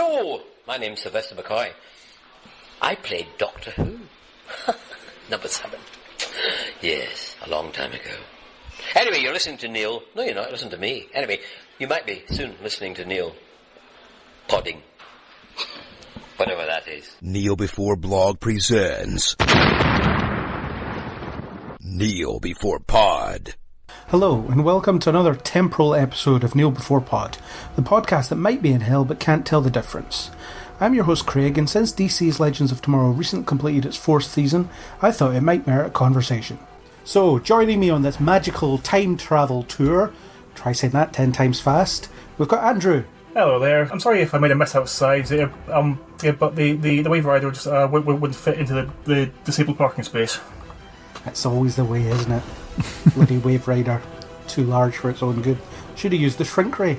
Hello, my name's Sylvester McCoy. I played Doctor Who. Number 7. Yes, a long time ago. Anyway, you're listening to Neil. No, you're not. Listen to me. Anyway, you might be soon listening to Neil. Podding. Whatever that is. Neil Before Blog presents Neil Before Pod. Hello, and welcome to another temporal episode of Neil Before Pod, the podcast that might be in hell but can't tell the difference. I'm your host Craig, and since DC's Legends of Tomorrow recently completed its 4th season, I thought it might merit a conversation. So, joining me on this magical time travel tour, try saying that 10 times fast, we've got Andrew. Hello there. I'm sorry if I made a mess outside, but the wave rider just wouldn't fit into the disabled parking space. That's always the way, isn't it? Bloody wave rider. Too large for its own good. Should have used the shrink ray.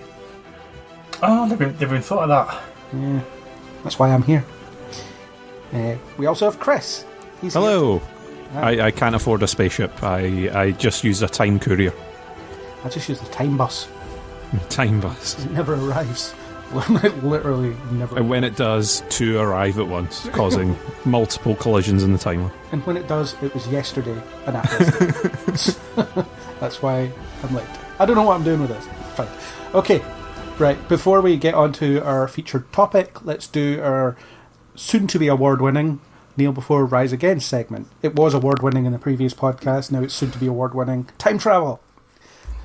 Oh, never even thought of that. Yeah, that's why I'm here. We also have Chris. He's Hello. Here. I can't afford a spaceship. I just use a time courier. I just use the time bus. Time bus. It never arrives. Literally never. And when it does, 2 arrive at once, causing multiple collisions in the timeline. And when it does, it was yesterday, and that's why I'm late. I don't know what I'm doing with this. Fine. Okay, right, before we get on to our featured topic, let's do our soon-to-be award-winning Neil Before Rise Again segment. It was award-winning in the previous podcast, now it's soon-to-be award-winning time travel.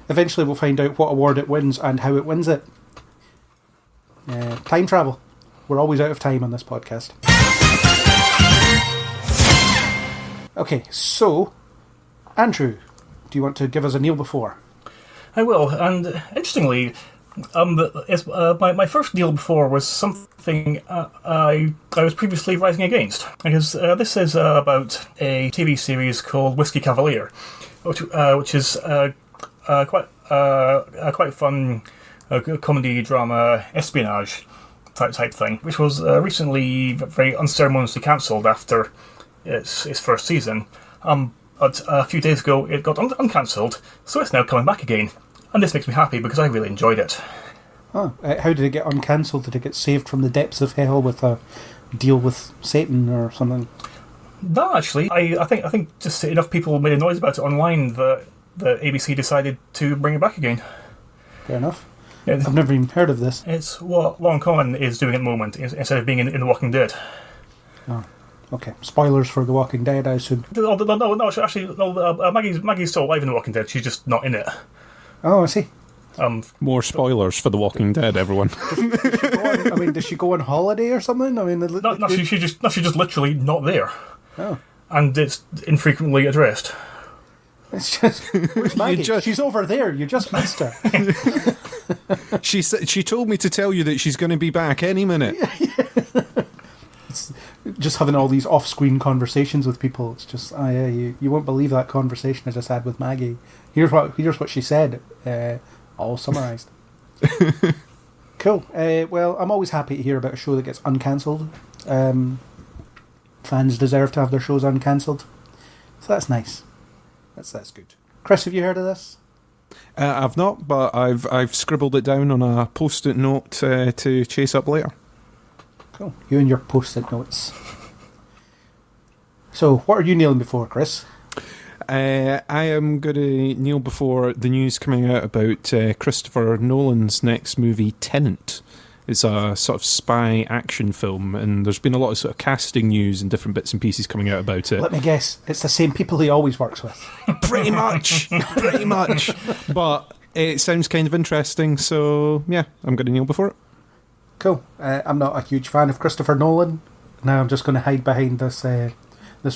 Eventually we'll find out what award it wins and how it wins it. Time travel. We're always out of time on this podcast. Okay, so, Andrew, do you want to give us a Neil Before? I will, and interestingly, my first Neil Before was something I was previously writing against, because this is about a TV series called Whiskey Cavalier, which is quite fun comedy, drama, espionage type thing, which was recently very unceremoniously cancelled after its first season. But a few days ago it got uncancelled, so it's now coming back again. And this makes me happy because I really enjoyed it. Oh, how did it get uncancelled? Did it get saved from the depths of hell with a deal with Satan or something? No, actually, I think just enough people made a noise about it online that ABC decided to bring it back again. Fair enough. Yeah, I've never even heard of this. It's what Long Con is doing at the moment, instead of being in The Walking Dead. Oh, okay. Spoilers for The Walking Dead, I assume. No, actually, Maggie's still alive in The Walking Dead. She's just not in it. Oh, I see. More spoilers for The Walking Dead, everyone. Does she go on holiday or something? I mean, she's just literally not there. Oh, and it's infrequently addressed. It's just, where's Maggie? She's over there. You just missed her. She told me to tell you that she's going to be back any minute. It's just having all these off-screen conversations with people. It's just, you won't believe that conversation I just had with Maggie. Here's what she said, all summarised. Cool. Well, I'm always happy to hear about a show that gets uncancelled. Fans deserve to have their shows uncancelled, so that's nice. That's good. Chris, have you heard of this? I've not, but I've scribbled it down on a post-it note to chase up later. Cool. You and your post-it notes. So, what are you kneeling before, Chris? I am going to kneel before the news coming out about Christopher Nolan's next movie, Tenet. It's a sort of spy action film, and there's been a lot of sort of casting news and different bits and pieces coming out about it. Let me guess, it's the same people he always works with. Pretty much. But it sounds kind of interesting, so yeah, I'm going to kneel before it. Cool. I'm not a huge fan of Christopher Nolan. Now I'm just going to hide behind this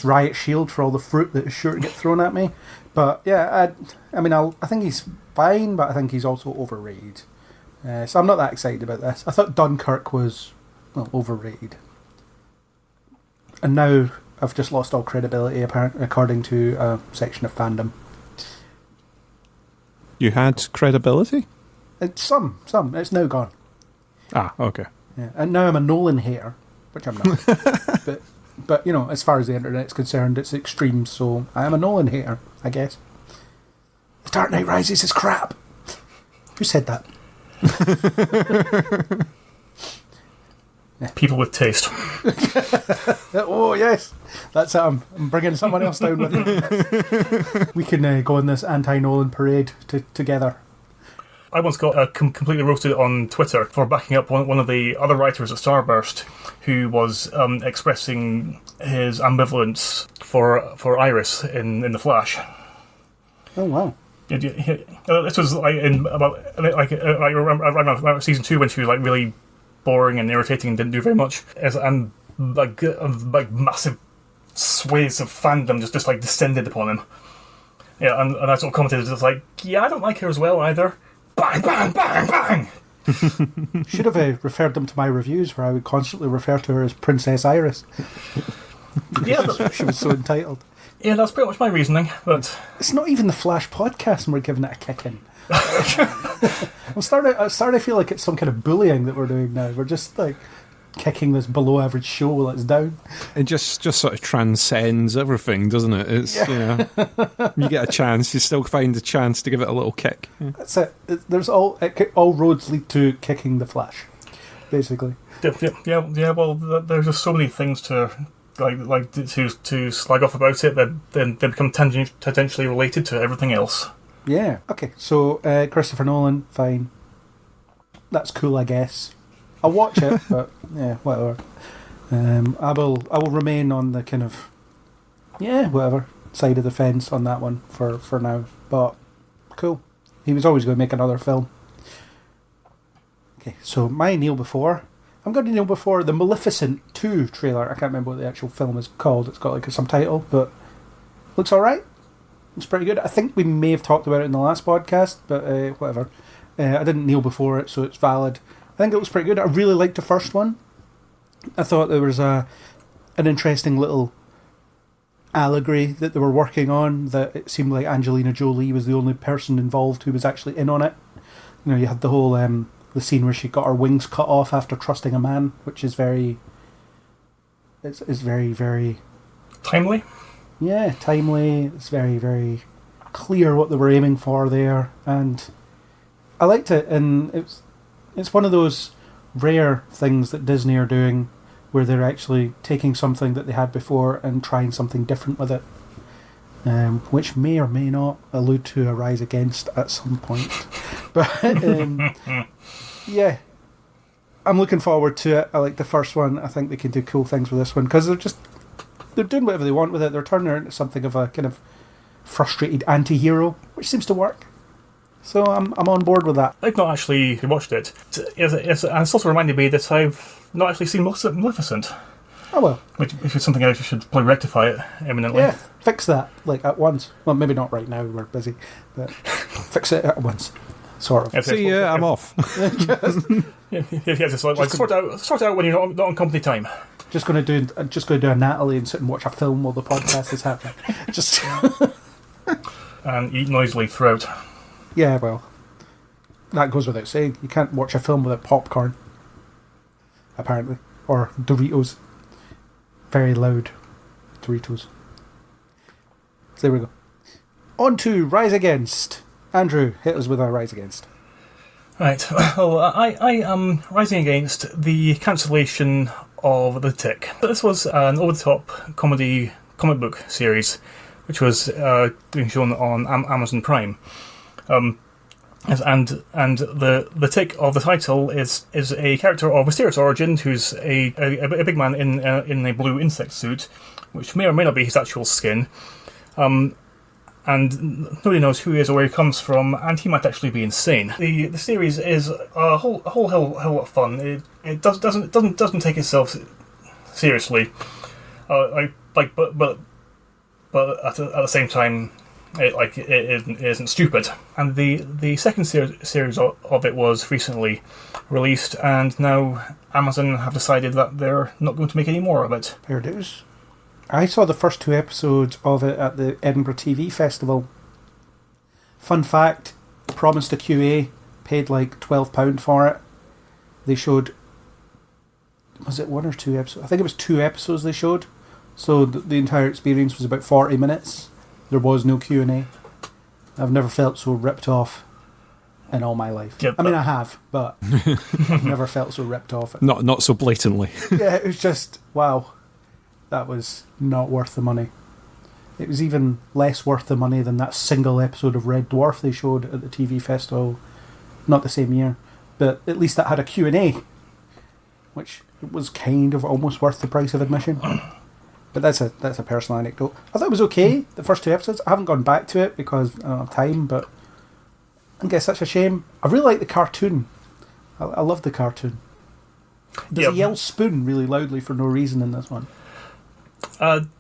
riot shield for all the fruit that is sure to get thrown at me. But yeah, I think he's fine, but I think he's also overrated. So I'm not that excited about this. I thought Dunkirk was overrated. And now I've just lost all credibility, according to a section of fandom. You had credibility? It's some. It's now gone. Ah, okay. Yeah. And now I'm a Nolan hater, which I'm not. but you know, as far as the internet's concerned, it's extreme, so I am a Nolan hater, I guess. The Dark Knight Rises is crap. Who said that? People with taste. Oh, yes. That's it. I'm bringing someone else down with me. We can go on this anti-Nolan parade together. I once got completely roasted on Twitter for backing up one of the other writers at Starburst who was expressing his ambivalence for Iris in The Flash. Oh, wow. This was like around season 2 when she was like really boring and irritating and didn't do very much, and like massive swathes of fandom just like descended upon him. Yeah, and I sort of commented just like, yeah, I don't like her as well either. Bang, bang, bang, bang. Should have referred them to my reviews where I would constantly refer to her as Princess Iris. Yeah, she was so entitled. Yeah, that's pretty much my reasoning. But it's not even the Flash podcast, and we're giving it a kick in. I'm starting to feel like it's some kind of bullying that we're doing now. We're just like kicking this below average show while it's down. It just sort of transcends everything, doesn't it? It's you get a chance, you still find a chance to give it a little kick. Yeah. That's it. There's all roads lead to kicking the Flash, basically. Yeah. Well, there's just so many things to to slag off about it that then they become tangentially related to everything else. Yeah. Okay. So Christopher Nolan, fine. That's cool, I guess. I'll watch it, but yeah, whatever. I will remain on the kind of whatever side of the fence on that one for now. But cool. He was always going to make another film. Okay, so my Neil before. I'm going to Neil before the Maleficent 2 trailer. I can't remember what the actual film is called. It's got like a subtitle, but looks alright. Looks pretty good. I think we may have talked about it in the last podcast, but whatever. I didn't kneel before it, so it's valid. I think it looks pretty good. I really liked the first one. I thought there was an interesting little allegory that they were working on, that it seemed like Angelina Jolie was the only person involved who was actually in on it. You know, you had the whole the scene where she got her wings cut off after trusting a man, which is very... It's very, very... Timely? Yeah, timely. It's very, very clear what they were aiming for there, and I liked it, and it's one of those rare things that Disney are doing where they're actually taking something that they had before and trying something different with it, which may or may not allude to a Rise Against at some point. But yeah, I'm looking forward to it. I like the first one. I think they can do cool things with this one because they're doing whatever they want with it. They're turning it into something of a kind of frustrated anti-hero, which seems to work. So I'm on board with that. I've not actually watched it. And it's also reminded me that I've not actually seen Maleficent. Oh well. Which is something I should probably rectify it imminently. Yeah, fix that, like, at once. Well, maybe not right now, we're busy. But fix it at once. Sort of. See ya, I'm off. Just like sort out when you're not on company time. Just going to do a Natalie and sit and watch a film while the podcast is happening. Just and eat noisily throughout. Yeah, well, that goes without saying. You can't watch a film without popcorn, apparently, or Doritos. Very loud Doritos. So there we go. On to Rise Against. Andrew, hit us with our Rise Against. Right. Well, I am rising against the cancellation of The Tick. This was an over-the-top comedy comic book series, which was being shown on Amazon Prime. And the tick of the title is a character of mysterious origin who's a big man in a blue insect suit, which may or may not be his actual skin. And nobody knows who he is or where he comes from, and he might actually be insane. The series is a whole hell lot of fun. It doesn't take itself seriously, but at the same time, it isn't stupid. And the second series of it was recently released, and now Amazon have decided that they're not going to make any more of it. Fair dues. I saw the first 2 episodes of it at the Edinburgh TV Festival. Fun fact, promised a QA, paid like £12 for it. They showed... Was it 1 or 2 episodes? I think it was 2 episodes they showed. So the entire experience was about 40 minutes. There was no Q&A. I've never felt so ripped off. in all my life. Yep. I mean, I have, but I've never felt so ripped off. Not so blatantly. Yeah, it was just, wow, that was not worth the money. It was even less worth the money than that single episode of Red Dwarf they showed at the TV festival, not the same year, but at least that had a Q&A, which was kind of almost worth the price of admission. But that's a personal anecdote. I thought it was okay, the first 2 episodes. I haven't gone back to it because I don't have time, but I guess that's a shame. I really like the cartoon. I love the cartoon. Does he yell spoon really loudly for no reason in this one?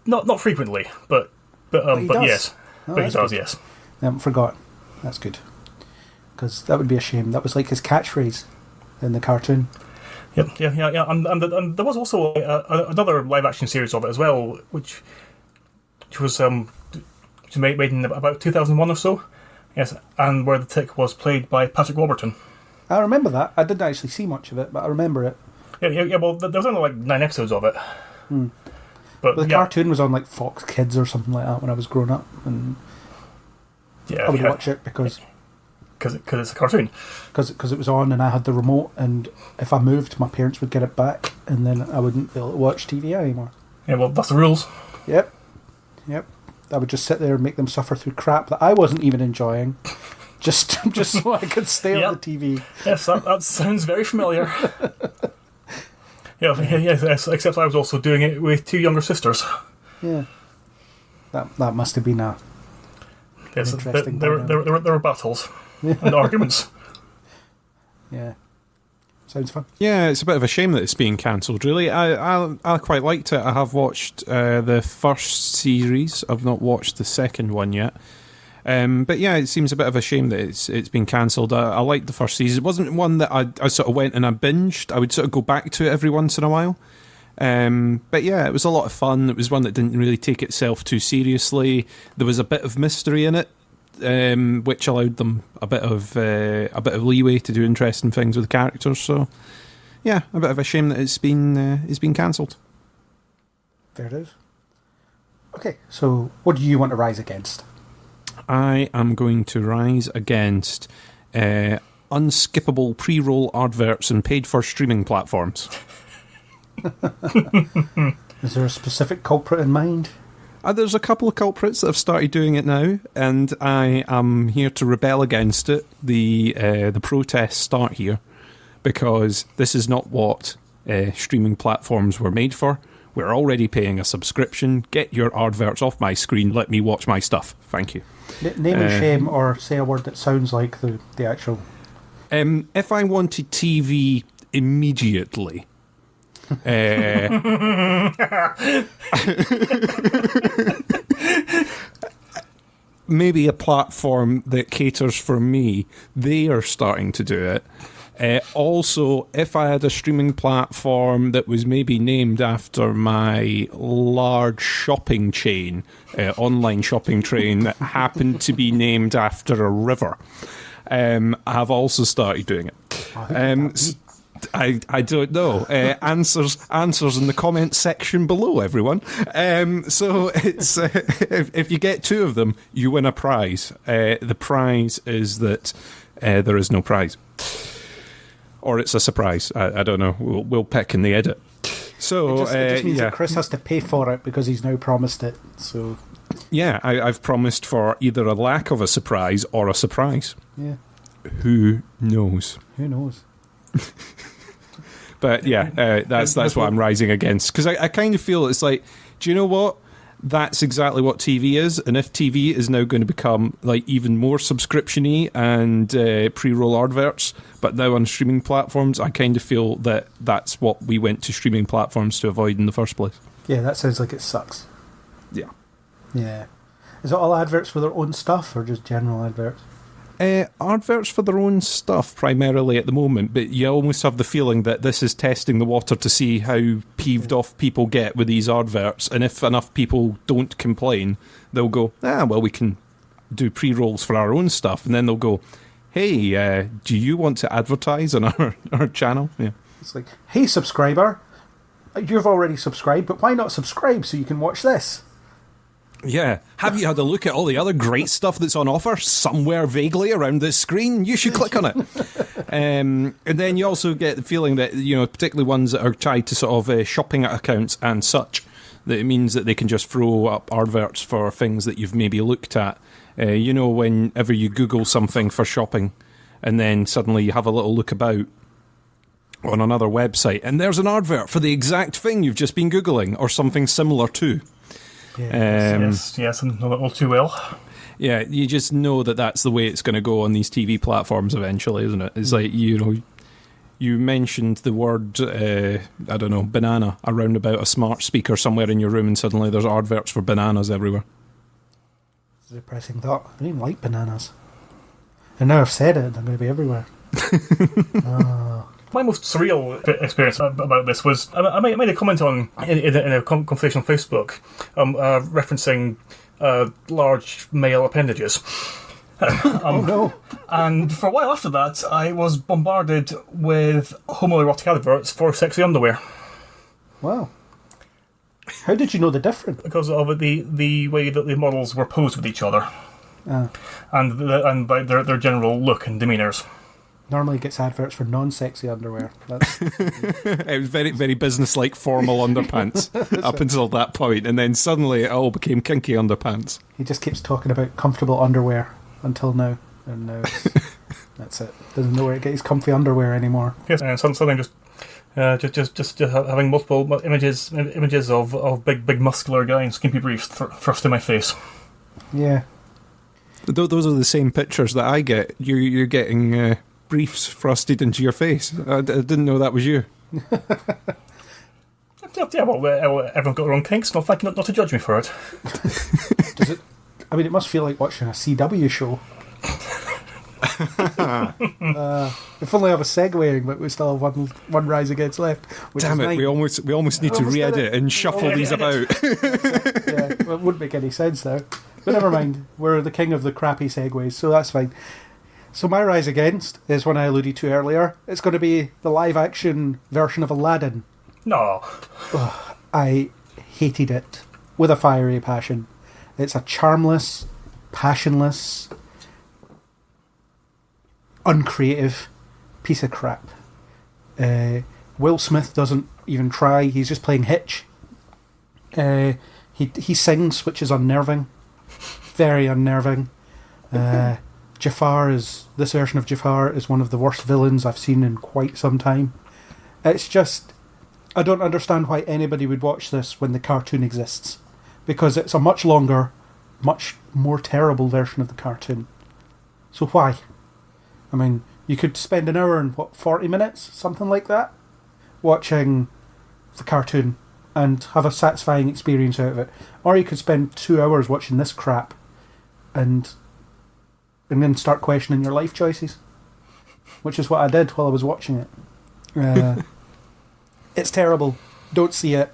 Not frequently, but yes. Oh, But he does, good. yes. I haven't forgotten. That's good. Because that would be a shame. That was like his catchphrase in the cartoon. Yep, yeah. And there was also another live-action series of it as well, which was made in about 2001 or so. Yes, and where the Tick was played by Patrick Warburton. I remember that. I didn't actually see much of it, but I remember it. Yeah. Well, there was only like 9 episodes of it. But the cartoon was on like Fox Kids or something like that when I was growing up, and I would watch it because it's a cartoon. Because it was on and I had the remote, and if I moved, my parents would get it back, and then I wouldn't be able to watch TV anymore. Yeah, well, that's the rules. Yep. I would just sit there and make them suffer through crap that I wasn't even enjoying, just so I could stay on the TV. Yes, that sounds very familiar. Yes, except I was also doing it with 2 younger sisters. Yeah. That must have been interesting. There were battles and arguments. Yeah. Sounds fun. Yeah, it's a bit of a shame that it's being cancelled, really. I quite liked it. I have watched the first series. I've not watched the second one yet. But yeah, it seems a bit of a shame that it's been cancelled. I liked the first season. It wasn't one that I sort of went and I binged. I would sort of go back to it every once in a while. But yeah, it was a lot of fun. It was one that didn't really take itself too seriously. There was a bit of mystery in it, which allowed them a bit of leeway to do interesting things with the characters. So yeah, a bit of a shame that it's been cancelled. There it is. Okay, so what do you want to rise against? I am going to rise against unskippable pre-roll adverts and paid-for streaming platforms. Is there a specific culprit in mind? There's a couple of culprits that have started doing it now, and I am here to rebel against it. The protests start here, because this is not what streaming platforms were made for. We're already paying a subscription. Get your adverts off my screen. Let me watch my stuff. Thank you. Name and shame, or say a word that sounds like the actual... If I wanted TV immediately... maybe a platform that caters for me, they are starting to do it. Also, if I had a streaming platform that was maybe named after my large shopping chain, online shopping chain that happened to be named after a river, I've also started doing it. I don't know. Answers in the comment section below, everyone. So it's if you get 2 of them, you win a prize. The prize is that there is no prize. Or it's a surprise. I don't know. We'll pick in the edit. So it just means that Chris has to pay for it because he's now promised it. So yeah, I've promised for either a lack of a surprise or a surprise. Yeah. Who knows? Who knows? But yeah, that's what I'm rising against, because I kind of feel it's like, do you know what? That's exactly what TV is, and if TV is now going to become like even more subscription-y and pre-roll adverts, but now on streaming platforms, I kind of feel that that's what we went to streaming platforms to avoid in the first place. Yeah, that sounds like it sucks. Yeah. Yeah. Is it all adverts for their own stuff, or just general adverts? Adverts for their own stuff primarily at the moment, but you almost have the feeling that this is testing the water to see how peeved off people get with these adverts, and if enough people don't complain, they'll go, well, we can do pre-rolls for our own stuff, and then they'll go, hey, do you want to advertise on our channel? Yeah. It's like, hey, subscriber, you've already subscribed, but why not subscribe so you can watch this? Yeah. Have you had a look at all the other great stuff that's on offer somewhere vaguely around this screen? You should click on it. And then you also get the feeling that, particularly ones that are tied to sort of shopping accounts and such, that it means that they can just throw up adverts for things that you've maybe looked at. Whenever you Google something for shopping and then suddenly you have a little look about on another website and there's an advert for the exact thing you've just been Googling or something similar to. Yes, and know it all too well. Yeah, you just know that that's the way it's going to go on these TV platforms eventually, isn't it? It's like, you mentioned the word, banana around about a smart speaker somewhere in your room and suddenly there's adverts for bananas everywhere. It's a depressing thought. I don't even like bananas. And now I've said it, they're going to be everywhere. My most surreal experience about this was I made a comment in a conversation on Facebook referencing large male appendages. Oh no. And for a while after that, I was bombarded with homoerotic adverts for sexy underwear. Wow. How did you know the difference? Because of the way that the models were posed with each other. And by their general look and demeanours. Normally gets adverts for non-sexy underwear. It was very, very business-like formal underpants up until that point, and then suddenly it all became kinky underpants. He just keeps talking about comfortable underwear until now, and now that's it. Doesn't know where to get his comfy underwear anymore. Yes, and suddenly just having multiple images of big muscular guy in skimpy briefs thrust in my face. Yeah. Those are the same pictures that I get. You're getting briefs thrusted into your face. I didn't know that was you. Yeah, well, everyone's got their own kinks. Not to judge me for it. Does it? I mean, it must feel like watching a CW show. If only I was segueing, but we still have one Rise Against left. Damn it! We almost need to re-edit and shuffle these about. Yeah, well, it wouldn't make any sense though. But never mind. We're the king of the crappy segues, so that's fine. So my Rise Against is one I alluded to earlier. It's going to be the live-action version of Aladdin. No. I hated it with a fiery passion. It's a charmless, passionless, uncreative piece of crap. Will Smith doesn't even try. He's just playing Hitch. He sings, which is unnerving. Very unnerving. This version of Jafar is one of the worst villains I've seen in quite some time. It's just, I don't understand why anybody would watch this when the cartoon exists. Because it's a much longer, much more terrible version of the cartoon. So why? I mean, you could spend an hour and 40 minutes, something like that, watching the cartoon and have a satisfying experience out of it. Or you could spend 2 hours watching this crap and then start questioning your life choices, which is what I did while I was watching it. It's terrible. Don't see it.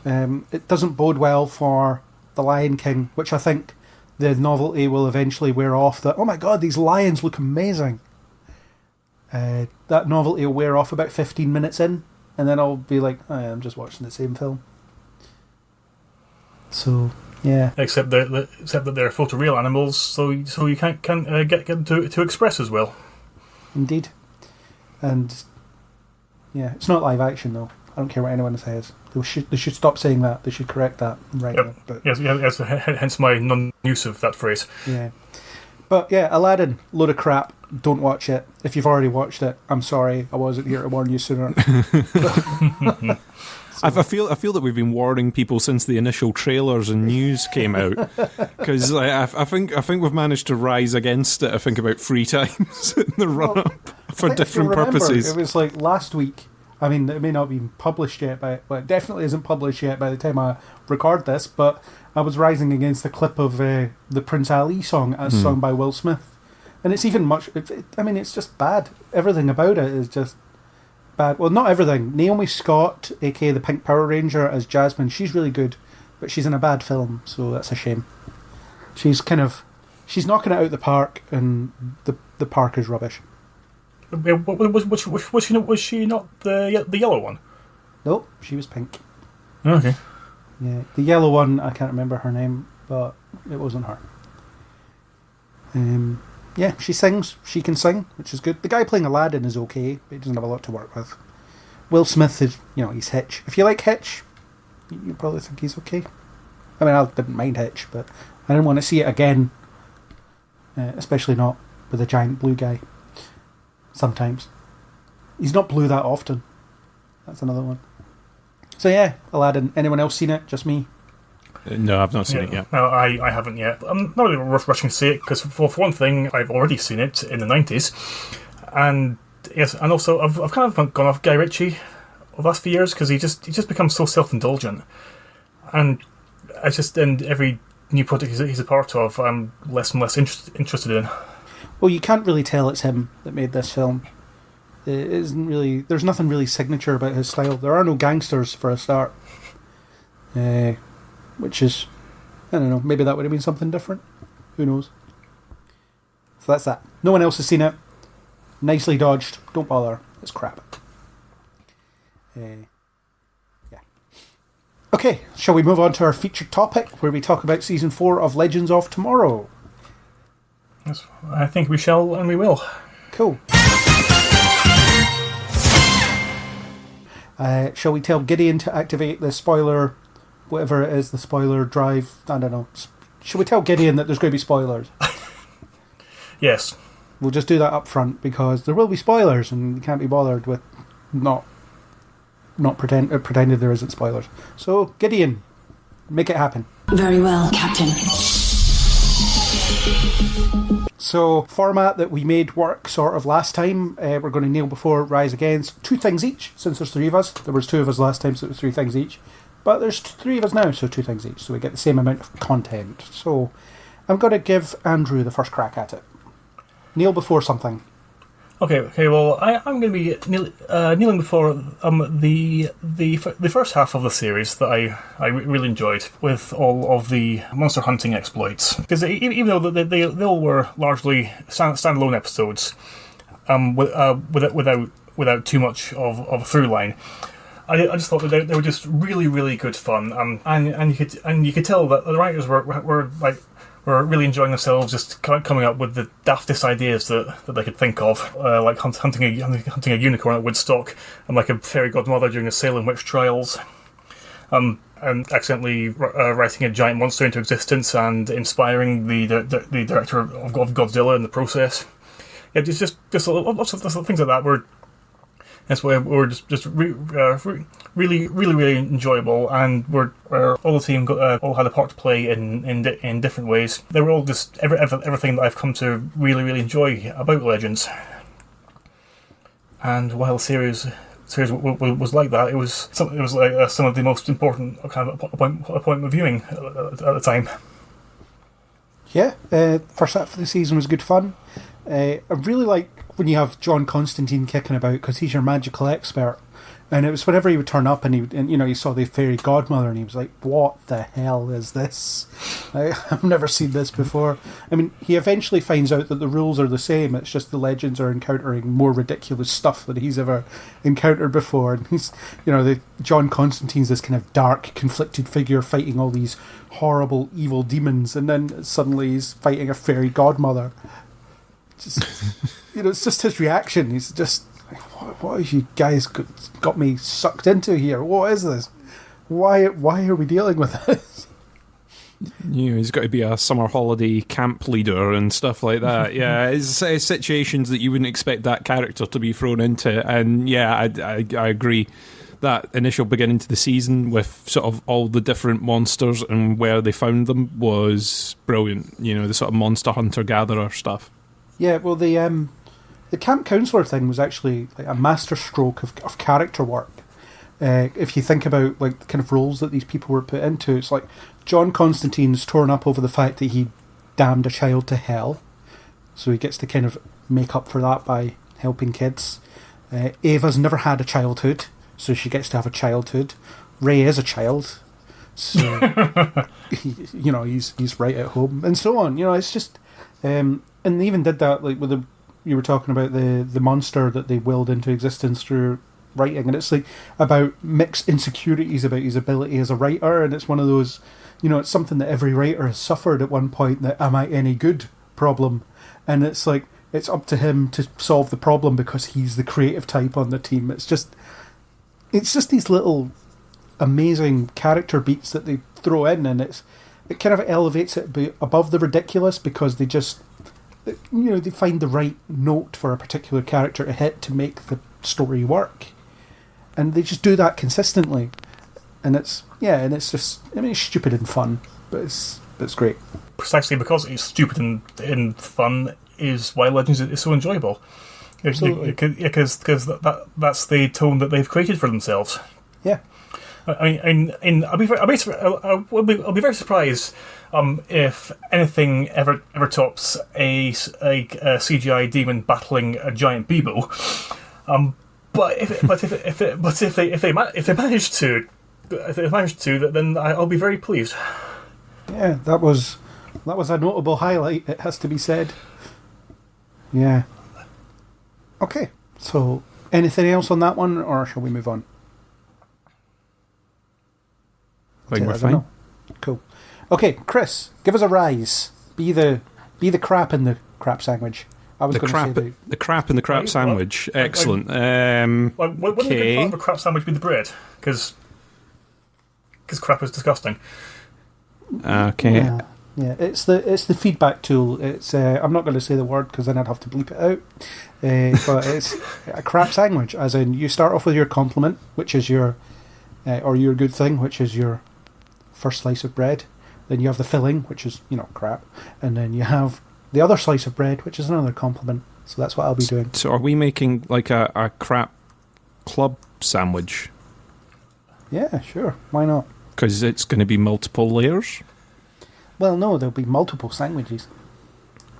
It doesn't bode well for The Lion King, which I think the novelty will eventually wear off. That, oh my god, these lions look amazing. That novelty will wear off about 15 minutes in, and then I'll be like, oh, yeah, I'm just watching the same film. So, yeah. Except that they're photoreal animals, so you can't get them to express as well. Indeed. And, yeah, it's not live action, though. I don't care what anyone says. They should stop saying that. They should correct that right now. But, yes, hence my non-use of that phrase. Yeah. But, yeah, Aladdin, load of crap. Don't watch it. If you've already watched it, I'm sorry. I wasn't here to warn you sooner. I feel that we've been warning people since the initial trailers and news came out, because I think we've managed to rise against it. I think about 3 times in the run up for different purposes. It was like last week. I mean, it may not be published yet, but it definitely isn't published yet by the time I record this. But I was rising against the clip of the Prince Ali song as sung by Will Smith, and it's even much. It's just bad. Everything about it is just bad. Well, not everything. Naomi Scott, aka the Pink Power Ranger, as Jasmine, she's really good, but she's in a bad film, so that's a shame. She's knocking it out the park, and the park is rubbish. Was she not the yellow one? Nope, she was pink. Okay. Yeah, the yellow one, I can't remember her name. but it wasn't her. Yeah, she sings. She can sing, which is good. The guy playing Aladdin is okay, but he doesn't have a lot to work with. Will Smith is, he's Hitch. If you like Hitch, you probably think he's okay. I mean, I didn't mind Hitch, but I didn't want to see it again, especially not with a giant blue guy. Sometimes. He's not blue that often. That's another one. So yeah, Aladdin. Anyone else seen it? Just me? No, I've not seen it yet. No, I haven't yet. I'm not really rushing to see it, because for one thing, I've already seen it in the 90s. And yes, and also I've kind of gone off Guy Ritchie over the last few years, because he just becomes so self-indulgent. And and every new project he's a part of, I'm less and less interested in. Well, you can't really tell it's him that made this film. It isn't really. There's nothing really signature about his style. There are no gangsters for a start. Which is, I don't know, maybe that would have been something different. Who knows? So that's that. No one else has seen it. Nicely dodged. Don't bother. It's crap. Yeah. Okay, shall we move on to our featured topic, where we talk about Season 4 of Legends of Tomorrow? Yes, I think we shall, and we will. Cool. Shall we tell Gideon to activate the spoiler, whatever it is, the spoiler drive? I don't know. Shall we tell Gideon that there's going to be spoilers? Yes. We'll just do that up front, because there will be spoilers, and we can't be bothered with not pretending there isn't spoilers. So, Gideon, make it happen. Very well, Captain. So, format that we made work sort of last time. We're going to kneel before, rise against. 2 things each, since there's 3 of us. There was 2 of us last time, so it was 3 things each. But there's 3 of us now, so 2 things each. So we get the same amount of content. So, I'm going to give Andrew the first crack at it. Kneel before something. Okay. Well, I'm going to be kneeling before the first half of the series that I really enjoyed, with all of the monster hunting exploits. Because even though they all were largely standalone episodes, without too much of a through line, I just thought that they were just really, really good fun. And you could tell that the writers were really enjoying themselves, just coming up with the daftest ideas that they could think of, like hunting a unicorn at Woodstock, and like a fairy godmother during the Salem witch trials, and accidentally writing a giant monster into existence and inspiring the director of Godzilla in the process. Yeah, just lots of things like that were. That's why we're just really enjoyable, and where all the team all had a part to play in different ways. They were all just everything that I've come to really enjoy about Legends. And while the series was like that, it was like some of the most important kind of appointment viewing at the time. Yeah, first half of the season was good fun. I really like when you have John Constantine kicking about, because he's your magical expert, and it was whenever he would turn up and you saw the fairy godmother, and he was like, what the hell is this? I've never seen this before. I mean, he eventually finds out that the rules are the same, it's just the legends are encountering more ridiculous stuff than he's ever encountered before, and he's, John Constantine's this kind of dark, conflicted figure fighting all these horrible, evil demons, and then suddenly he's fighting a fairy godmother. It's just his reaction. He's just like, what have you guys got me sucked into here? What is this? Why are we dealing with this? He's got to be a summer holiday camp leader and stuff like that. Yeah, it's situations that you wouldn't expect that character to be thrown into. And yeah, I agree. That initial beginning to the season with sort of all the different monsters and where they found them was brilliant. The sort of monster hunter-gatherer stuff. Yeah, well, the camp counselor thing was actually like a masterstroke of character work. If you think about like the kind of roles that these people were put into, it's like John Constantine's torn up over the fact that he damned a child to hell, so he gets to kind of make up for that by helping kids. Ava's never had a childhood, so she gets to have a childhood. Ray is a child, so he's right at home, and so on. It's just. And they even did that, like with you were talking about the monster that they willed into existence through writing, and it's like about Mic's insecurities about his ability as a writer, and it's one of those, it's something that every writer has suffered at one point, that am I any good problem. And it's like, it's up to him to solve the problem because he's the creative type on the team. It's just these little amazing character beats that they throw in, and it kind of elevates it above the ridiculous, because they just, they find the right note for a particular character to hit to make the story work. And they just do that consistently. And it's just, it's stupid and fun, but it's great. Precisely because it's stupid and fun is why Legends is so enjoyable. Absolutely. Because that's the tone that they've created for themselves. Yeah. I'll be very surprised if anything ever tops a CGI demon battling a giant Beebo. But if they manage to, then I'll be very pleased. Yeah, that was a notable highlight, it has to be said. Yeah. Okay, so anything else on that one, or shall we move on? I think we're fine. Cool. Okay, Chris, give us a rise. Be the crap in the crap sandwich. I was going to say the crap in the crap sandwich. Excellent. Wouldn't a good part of a crap sandwich be the bread? Because crap is disgusting. Okay. Yeah, it's the feedback tool. It's I'm not going to say the word because then I'd have to bleep it out. But it's a crap sandwich, as in you start off with your compliment, which is your or your good thing, which is your first slice of bread. Then you have the filling, which is crap, and then you have the other slice of bread, which is another compliment. So that's what I'll be doing. So are we making like a crap club sandwich? Yeah, sure. Why not? Because it's going to be multiple layers? Well, no, there'll be multiple sandwiches.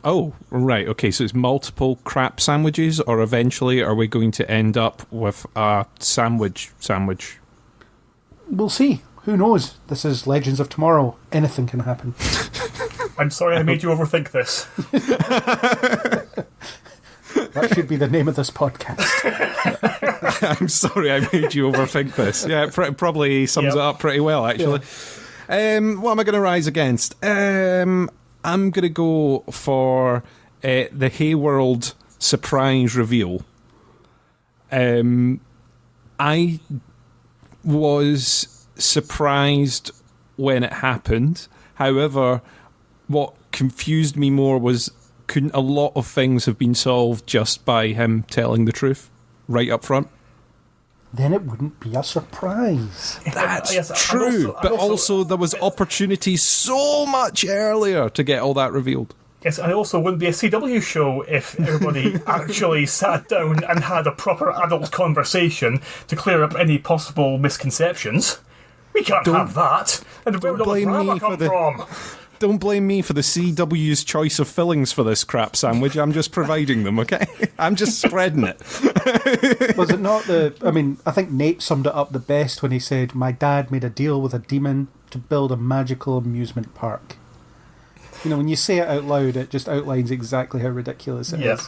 Oh, right. Okay, so it's multiple crap sandwiches, or eventually are we going to end up with a sandwich? We'll see. Who knows? This is Legends of Tomorrow. Anything can happen. I'm sorry I made you overthink this. That should be the name of this podcast. I'm sorry I made you overthink this. Yeah, it probably sums it up pretty well, actually. Yeah. What am I going to rise against? I'm going to go for the Hayworld surprise reveal. I was surprised when it happened. However, what confused me more was, couldn't a lot of things have been solved just by him telling the truth right up front? Then it wouldn't be a surprise. That's true, but also there was opportunity so much earlier to get all that revealed. Yes, and it also wouldn't be a CW show if everybody actually sat down and had a proper adult conversation to clear up any possible misconceptions. We can't have that. And where would all the drama come from? Don't blame me for the CW's choice of fillings for this crap sandwich. I'm just providing them, okay? I'm just spreading it. Was it not I think Nate summed it up the best when he said, my dad made a deal with a demon to build a magical amusement park. When you say it out loud, it just outlines exactly how ridiculous it is.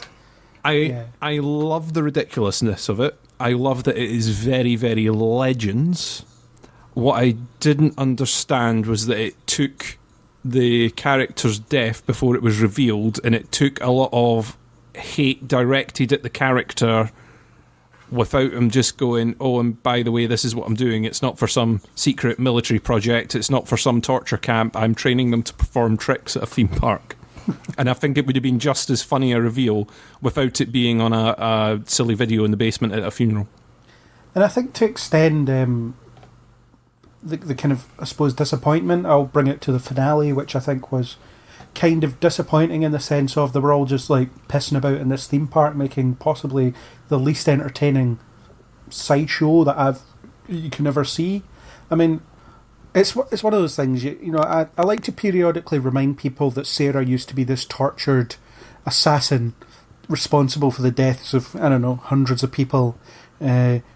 I love the ridiculousness of it. I love that it is very, very Legends. What I didn't understand was that it took the character's death before it was revealed, and it took a lot of hate directed at the character without him just going, oh, and by the way, this is what I'm doing. It's not for some secret military project. It's not for some torture camp. I'm training them to perform tricks at a theme park. And I think it would have been just as funny a reveal without it being on a silly video in the basement at a funeral. And I think to extend the kind of, I suppose, disappointment, I'll bring it to the finale, which I think was kind of disappointing in the sense of they were all just like pissing about in this theme park, making possibly the least entertaining sideshow that you can ever see. I mean, it's one of those things. I like to periodically remind people that Sarah used to be this tortured assassin responsible for the deaths of hundreds of people.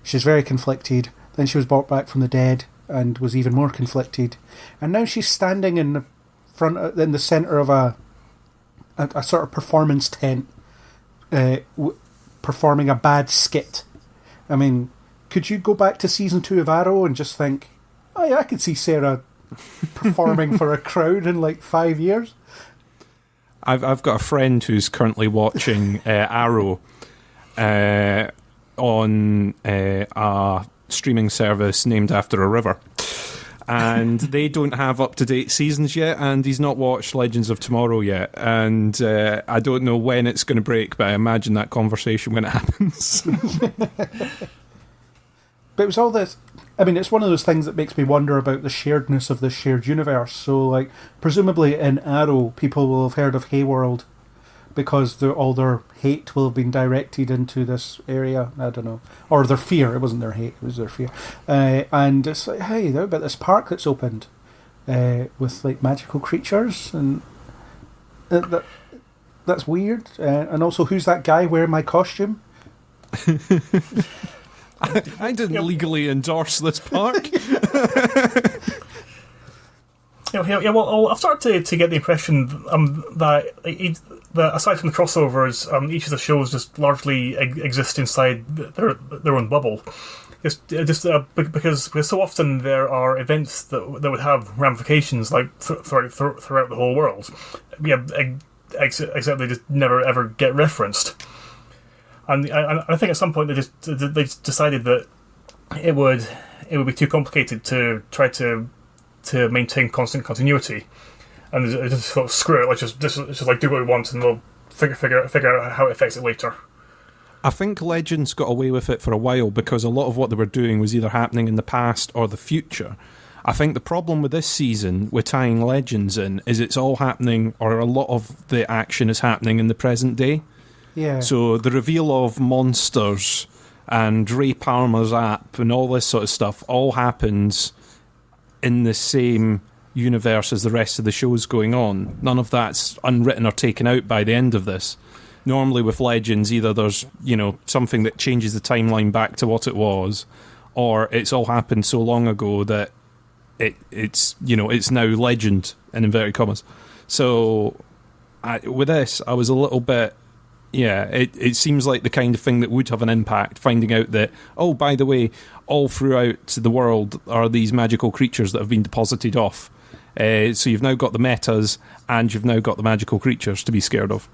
She's very conflicted. Then she was brought back from the dead and was even more conflicted. And now she's standing in the centre of a sort of performance tent, performing a bad skit. I mean, could you go back to season 2 of Arrow and just think, oh yeah, I could see Sarah performing for a crowd in like 5 years. I've got a friend who's currently watching Arrow on a streaming service named after a river. And they don't have up-to-date seasons yet, and he's not watched Legends of Tomorrow yet. And I don't know when it's going to break, but I imagine that conversation when it happens. But it was all this... I mean, it's one of those things that makes me wonder about the sharedness of this shared universe. So, like, presumably in Arrow, people will have heard of Hayworld because all their hate will have been directed into this area. I don't know. Or their fear. It wasn't their hate, it was their fear. And it's like, hey, how about this park that's opened with, like, magical creatures? And that's weird. And also, who's that guy wearing my costume? I didn't legally endorse this park. Yeah, well, I've started to get the impression that aside from the crossovers, each of the shows just largely exist inside their own bubble. Because so often there are events that would have ramifications like throughout the whole world. Yeah, except they just never ever get referenced. And I think at some point they just decided that it would be too complicated to try to maintain constant continuity, and they just sort of screw it. Like just like do what we want, and we'll figure out how it affects it later. I think Legends got away with it for a while because a lot of what they were doing was either happening in the past or the future. I think the problem with this season, with tying Legends in, is it's all happening, or a lot of the action is happening in the present day. Yeah. So the reveal of monsters and Ray Palmer's app and all this sort of stuff all happens in the same universe as the rest of the shows going on. None of that's unwritten or taken out by the end of this. Normally with Legends, either there's, something that changes the timeline back to what it was, or it's all happened so long ago that it's now legend, in inverted commas. So with this, I was a little bit... Yeah, it seems like the kind of thing that would have an impact, finding out that, oh, by the way, all throughout the world are these magical creatures that have been deposited off. So you've now got the metas, and you've now got the magical creatures to be scared of.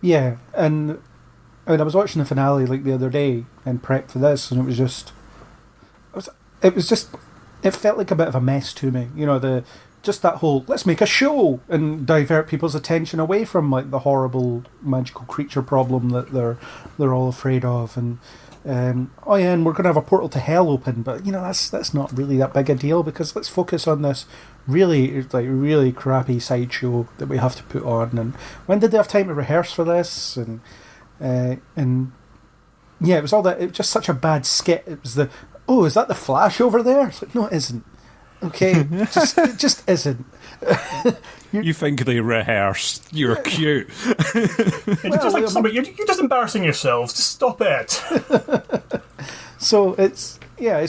Yeah, and I was watching the finale like the other day in prep for this, and it felt like a bit of a mess to me. Just that whole, let's make a show and divert people's attention away from like the horrible magical creature problem that they're all afraid of, and and we're going to have a portal to hell open, but that's not really that big a deal because let's focus on this really crappy sideshow that we have to put on. And when did they have time to rehearse for this? And yeah, it was all that. It was just such a bad skit. It was is that the Flash over there? It's like, no, it isn't. Okay, it just isn't. You think they rehearsed? You're cute. You're just embarrassing yourselves. Just stop it. So it's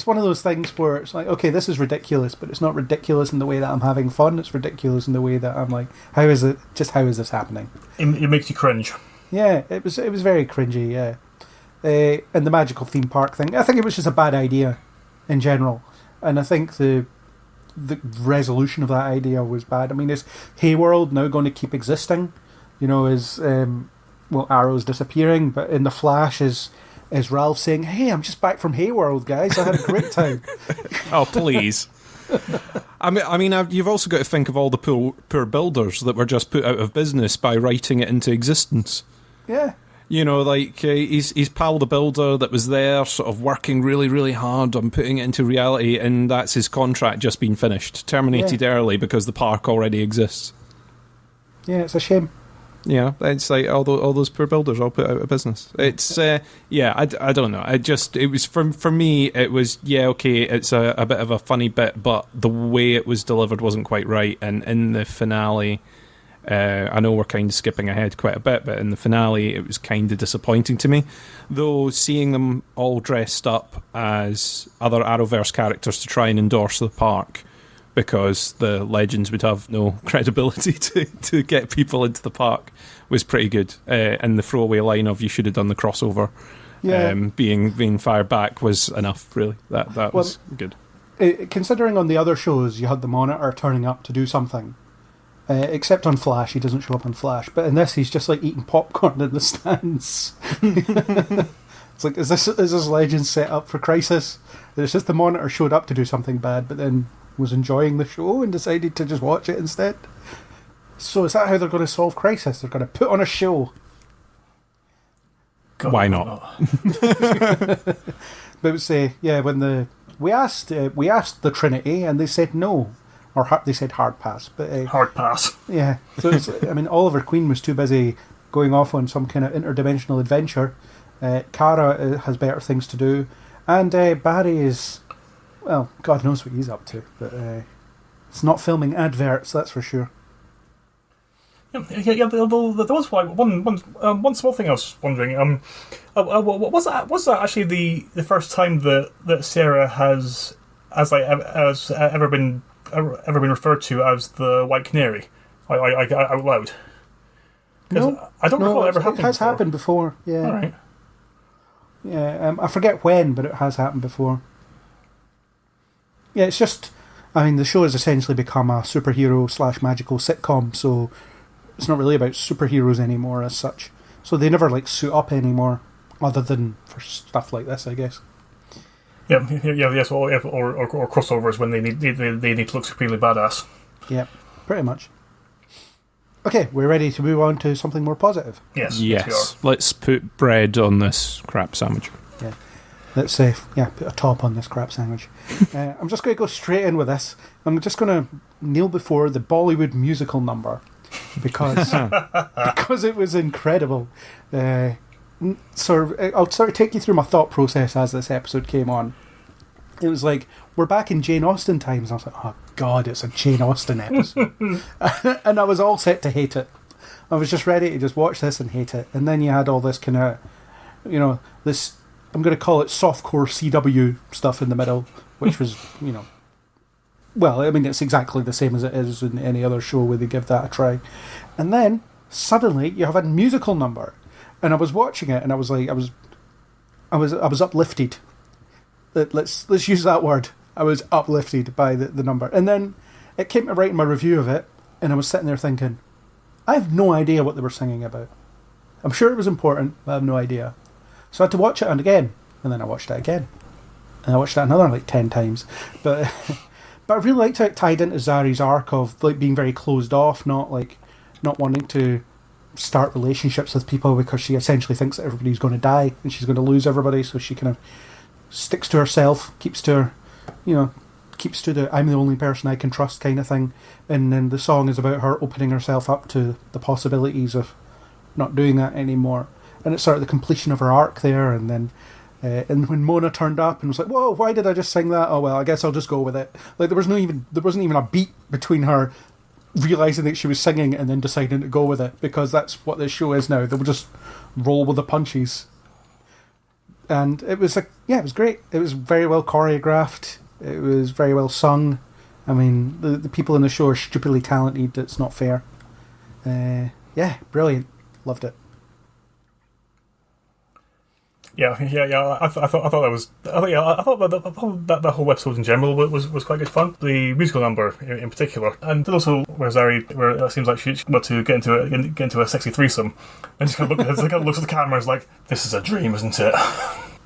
one of those things where it's like, okay, this is ridiculous, but it's not ridiculous in the way that I'm having fun. It's ridiculous in the way that I'm like, how is this happening? It makes you cringe. Yeah, it was very cringy. Yeah, and the magical theme park thing. I think it was just a bad idea in general, and I think the resolution of that idea was bad. I mean, is Hayworld now going to keep existing? Is Arrow's disappearing, but in the Flash is Ralph saying, "Hey, I'm just back from Hayworld, guys. I had a great time." Oh, please. I mean, you've also got to think of all the poor builders that were just put out of business by writing it into existence. Yeah. He's pal the builder that was there sort of working really, really hard on putting it into reality, and that's his contract just been finished. Terminated early because the park already exists. Yeah, it's a shame. Yeah, it's like all those poor builders all put out of business. It's, I don't know. It was, for me, it was, okay, it's a bit of a funny bit, but the way it was delivered wasn't quite right, and in the finale... I know we're kind of skipping ahead quite a bit, but in the finale it was kind of disappointing to me. Though seeing them all dressed up as other Arrowverse characters to try and endorse the park, because the Legends would have no credibility to get people into the park, was pretty good. And the throwaway line of "you should have done the crossover," being fired back was enough. Really, that was good. considering on the other shows you had the Monitor turning up to do something, except on Flash, he doesn't show up on Flash. But in this, he's just like eating popcorn in the stands. It's like, is this legend set up for Crisis? It's just the Monitor showed up to do something bad, but then was enjoying the show and decided to just watch it instead. So is that how they're going to solve Crisis? They're going to put on a show. God, why not? But it was when we asked the Trinity and they said no, or they said hard pass. But hard pass. Yeah. So it's, I mean, Oliver Queen was too busy going off on some kind of interdimensional adventure. Kara has better things to do, and Barry is, well, God knows what he's up to, but it's not filming adverts, that's for sure. Yeah. There was one small thing I was wondering. Was that actually the first time that Sarah has ever been referred to as the White Canary, out loud? No, I don't recall it ever happening. It has happened before. Yeah. All right. Yeah, I forget when, but it has happened before. Yeah, it's just, I mean, the show has essentially become a superhero / magical sitcom, so it's not really about superheroes anymore as such. So they never like suit up anymore, other than for stuff like this, I guess. Yes, or crossovers when they need to look supremely badass. Yeah, pretty much. Okay, we're ready to move on to something more positive. Yes. Let's put bread on this crap sandwich. Yeah. Let's put a top on this crap sandwich. I'm just going to go straight in with this. I'm just going to kneel before the Bollywood musical number because it was incredible. I'll sort of take you through my thought process as this episode came on. It was like, we're back in Jane Austen times. I was like, oh God, it's a Jane Austen episode. And I was all set to hate it. I was just ready to just watch this and hate it. And then you had all this kind of, this, I'm going to call it softcore CW stuff in the middle, which was, well, I mean, it's exactly the same as it is in any other show where they give that a try. And then, suddenly, you have a musical number. And I was watching it, and I was like, I was uplifted. Let's use that word. I was uplifted by the number. And then it came to writing my review of it, and I was sitting there thinking, I have no idea what they were singing about. I'm sure it was important, but I have no idea. So I had to watch it again, and then I watched it again. And I watched it another 10 times. But I really liked how it tied into Zari's arc of like being very closed off, not wanting to start relationships with people because she essentially thinks that everybody's going to die and she's going to lose everybody, so she kind of sticks to herself, keeps to the I'm the only person I can trust kind of thing. And then the song is about her opening herself up to the possibilities of not doing that anymore. And it's sort of the completion of her arc there. And then and when Mona turned up and was like, whoa, why did I just sing that? Oh well, I guess I'll just go with it. Like there wasn't even a beat between her realising that she was singing and then deciding to go with it, because that's what this show is now. They will just roll with the punches. And it was it was great. It was very well choreographed. It was very well sung. I mean, the people in the show are stupidly talented. It's not fair. Brilliant. Loved it. Yeah. I thought that the whole episode in general was quite good fun. The musical number in particular, and also where it seems like she's about to get into a sexy threesome, and just kind of looks at the camera and is like, "This is a dream, isn't it?"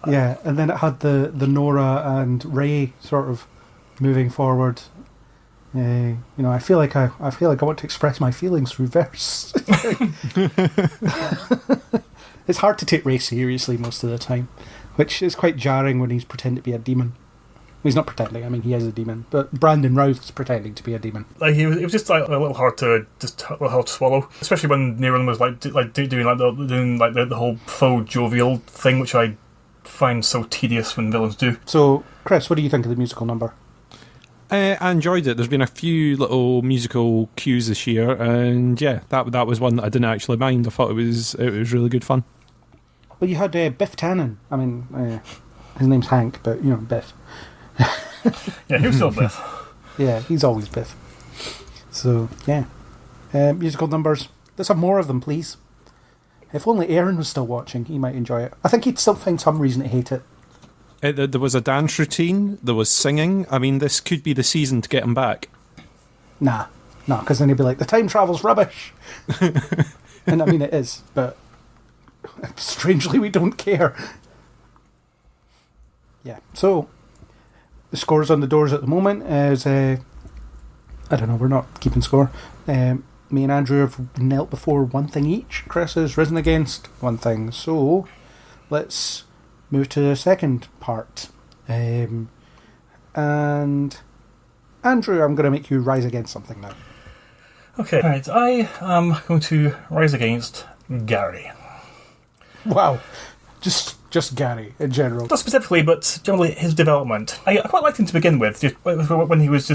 Yeah, and then it had the Nora and Ray sort of moving forward. I feel like I want to express my feelings through verse. It's hard to take Ray seriously most of the time, which is quite jarring when he's pretending to be a demon. Well, he's not pretending. I mean, he is a demon, but Brandon Routh's pretending to be a demon. Like it was just like a little hard to swallow, especially when Niall was doing the whole faux jovial thing, which I find so tedious when villains do. So, Chris, what do you think of the musical number? I enjoyed it. There's been a few little musical cues this year, and that was one that I didn't actually mind. I thought it was really good fun. Well, you had Biff Tannen. I mean, his name's Hank, but Biff. Yeah, he was still Biff. Yeah, he's always Biff. So musical numbers. Let's have more of them, please. If only Aaron was still watching, he might enjoy it. I think he'd still find some reason to hate it. There was a dance routine, there was singing. I mean, this could be the season to get him back. Nah, because then he'd be like, the time travel's rubbish. And I mean, it is, but strangely we don't care. Yeah, so the scores on the doors at the moment is, I don't know, we're not keeping score. Me and Andrew have knelt before one thing each. Chris has risen against one thing. So let's move to the second part. And Andrew, I'm going to make you rise against something now. Okay, right. I am going to rise against Gary. Wow. Just Gary in general. Not specifically, but generally his development. I quite liked him to begin with, just when he was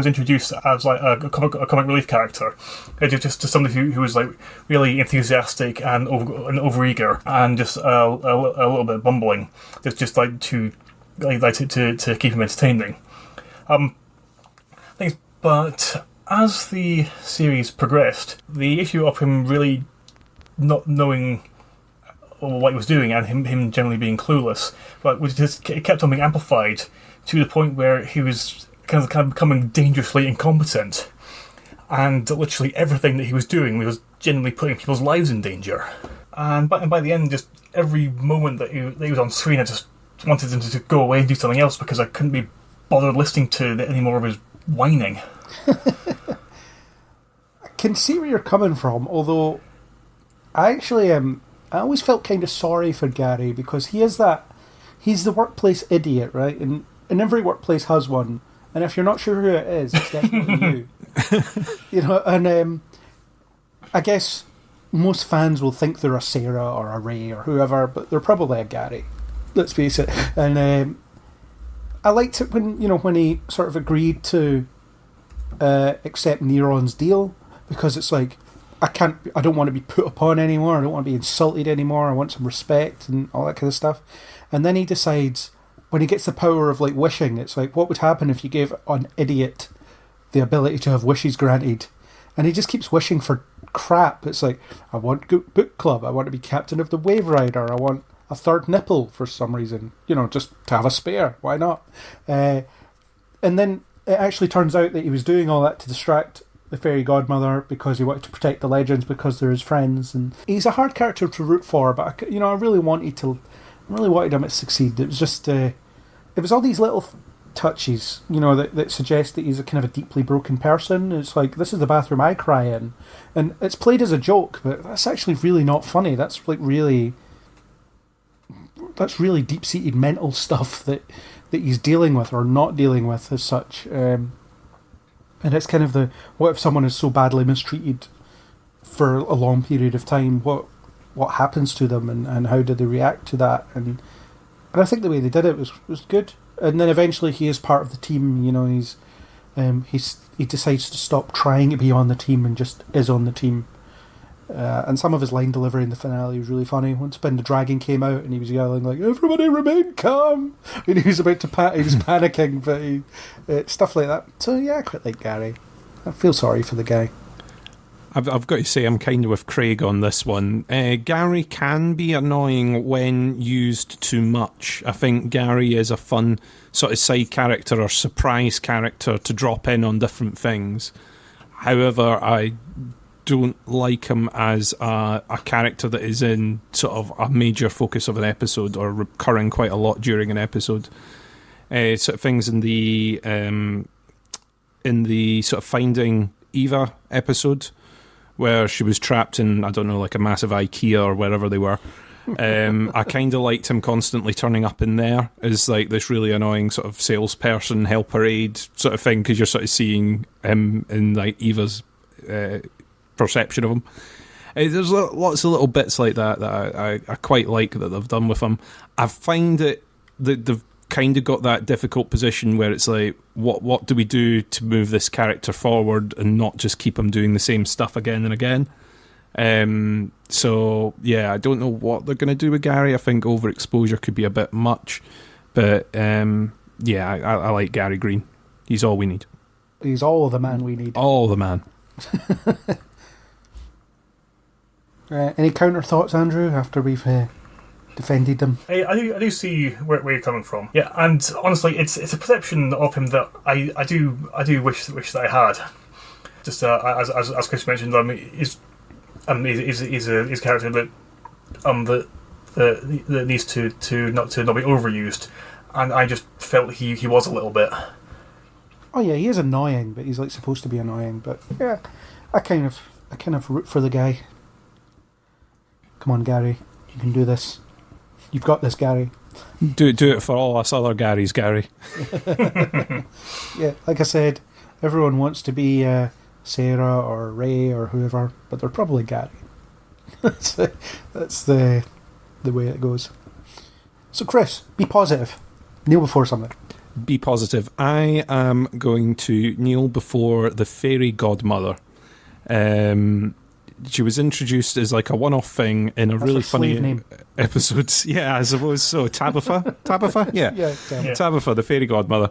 introduced as like a comic relief character, just somebody who was like really enthusiastic and overeager and just a little bit bumbling, just like to keep him entertaining. But as the series progressed, the issue of him really not knowing what he was doing and him generally being clueless, but it kept on being amplified to the point where he was kind of becoming dangerously incompetent, and literally everything that he was doing was genuinely putting people's lives in danger. And by the end, just every moment that he was on screen, I just wanted him to go away and do something else because I couldn't be bothered listening to any more of his whining. I can see where you're coming from, although I actually I always felt kind of sorry for Gary because he's the workplace idiot, right? And every workplace has one. And if you're not sure who it is, it's definitely you. And I guess most fans will think they're a Sarah or a Ray or whoever, but they're probably a Gary. Let's face it. And I liked it when he sort of agreed to accept Neron's deal, because it's like, I don't want to be put upon anymore, I don't want to be insulted anymore, I want some respect and all that kind of stuff. And then he decides, when he gets the power of like wishing, it's like, what would happen if you gave an idiot the ability to have wishes granted? And he just keeps wishing for crap. It's like, I want book club, I want to be captain of the Wave Rider, I want a third nipple for some reason, just to have a spare, why not? And then it actually turns out that he was doing all that to distract the fairy godmother because he wanted to protect the legends because they're his friends, and he's a hard character to root for. But I really wanted him to succeed. It was just it was all these little touches, that suggest that he's a kind of a deeply broken person. It's like, this is the bathroom I cry in, and it's played as a joke, but that's actually really not funny. That's really deep-seated mental stuff that he's dealing with or not dealing with as such. And it's kind of what if someone is so badly mistreated for a long period of time, what happens to them, and how do they react to that? And I think the way they did it was good. And then eventually he is part of the team. He decides to stop trying to be on the team and just is on the team. And some of his line delivery in the finale was really funny. Once when the dragon came out and he was yelling like, "Everybody remain calm," and he was about to he was panicking, but stuff like that. So yeah, I quite like Gary. I feel sorry for the guy. I've got to say, I'm kind of with Craig on this one. Gary can be annoying when used too much. I think Gary is a fun sort of side character or surprise character to drop in on different things. However, I don't like him as a character that is in sort of a major focus of an episode or recurring quite a lot during an episode. Sort of things in the sort of Finding Eva episode where she was trapped in, I don't know, like a massive IKEA or wherever they were. I kind of liked him constantly turning up in there as like this really annoying sort of salesperson, helper aide sort of thing, because you're sort of seeing him in like Eva's perception of him. There's lots of little bits like that I quite like that they've done with him. I find it that they've kind of got that difficult position where it's like, what do we do to move this character forward and not just keep him doing the same stuff again and again? So yeah, I don't know what they're going to do with Gary. I think overexposure could be a bit much, but yeah, I like Gary Green. He's all we need. He's all the man we need. All the man. Any counter thoughts, Andrew, after we've defended him. I do see where you're coming from. Yeah, and honestly, it's a perception of him that I do wish that I had. Just as Chris mentioned, is a character that that needs to not be overused, and I just felt he was a little bit. Oh yeah, he is annoying, but he's like supposed to be annoying. But yeah, I kind of root for the guy. Come on, Gary, you can do this. You've got this, Gary. Do it for all us other Garys, Gary. Yeah, like I said, everyone wants to be Sarah or Ray or whoever, but they're probably Gary. that's the way it goes. So, Chris, be positive. Kneel before something. Be positive. I am going to kneel before the fairy godmother. She was introduced as like a one-off thing in a really funny name. episode. Yeah, I suppose so. Tabitha? Tabitha? Yeah. Tabitha, the fairy godmother.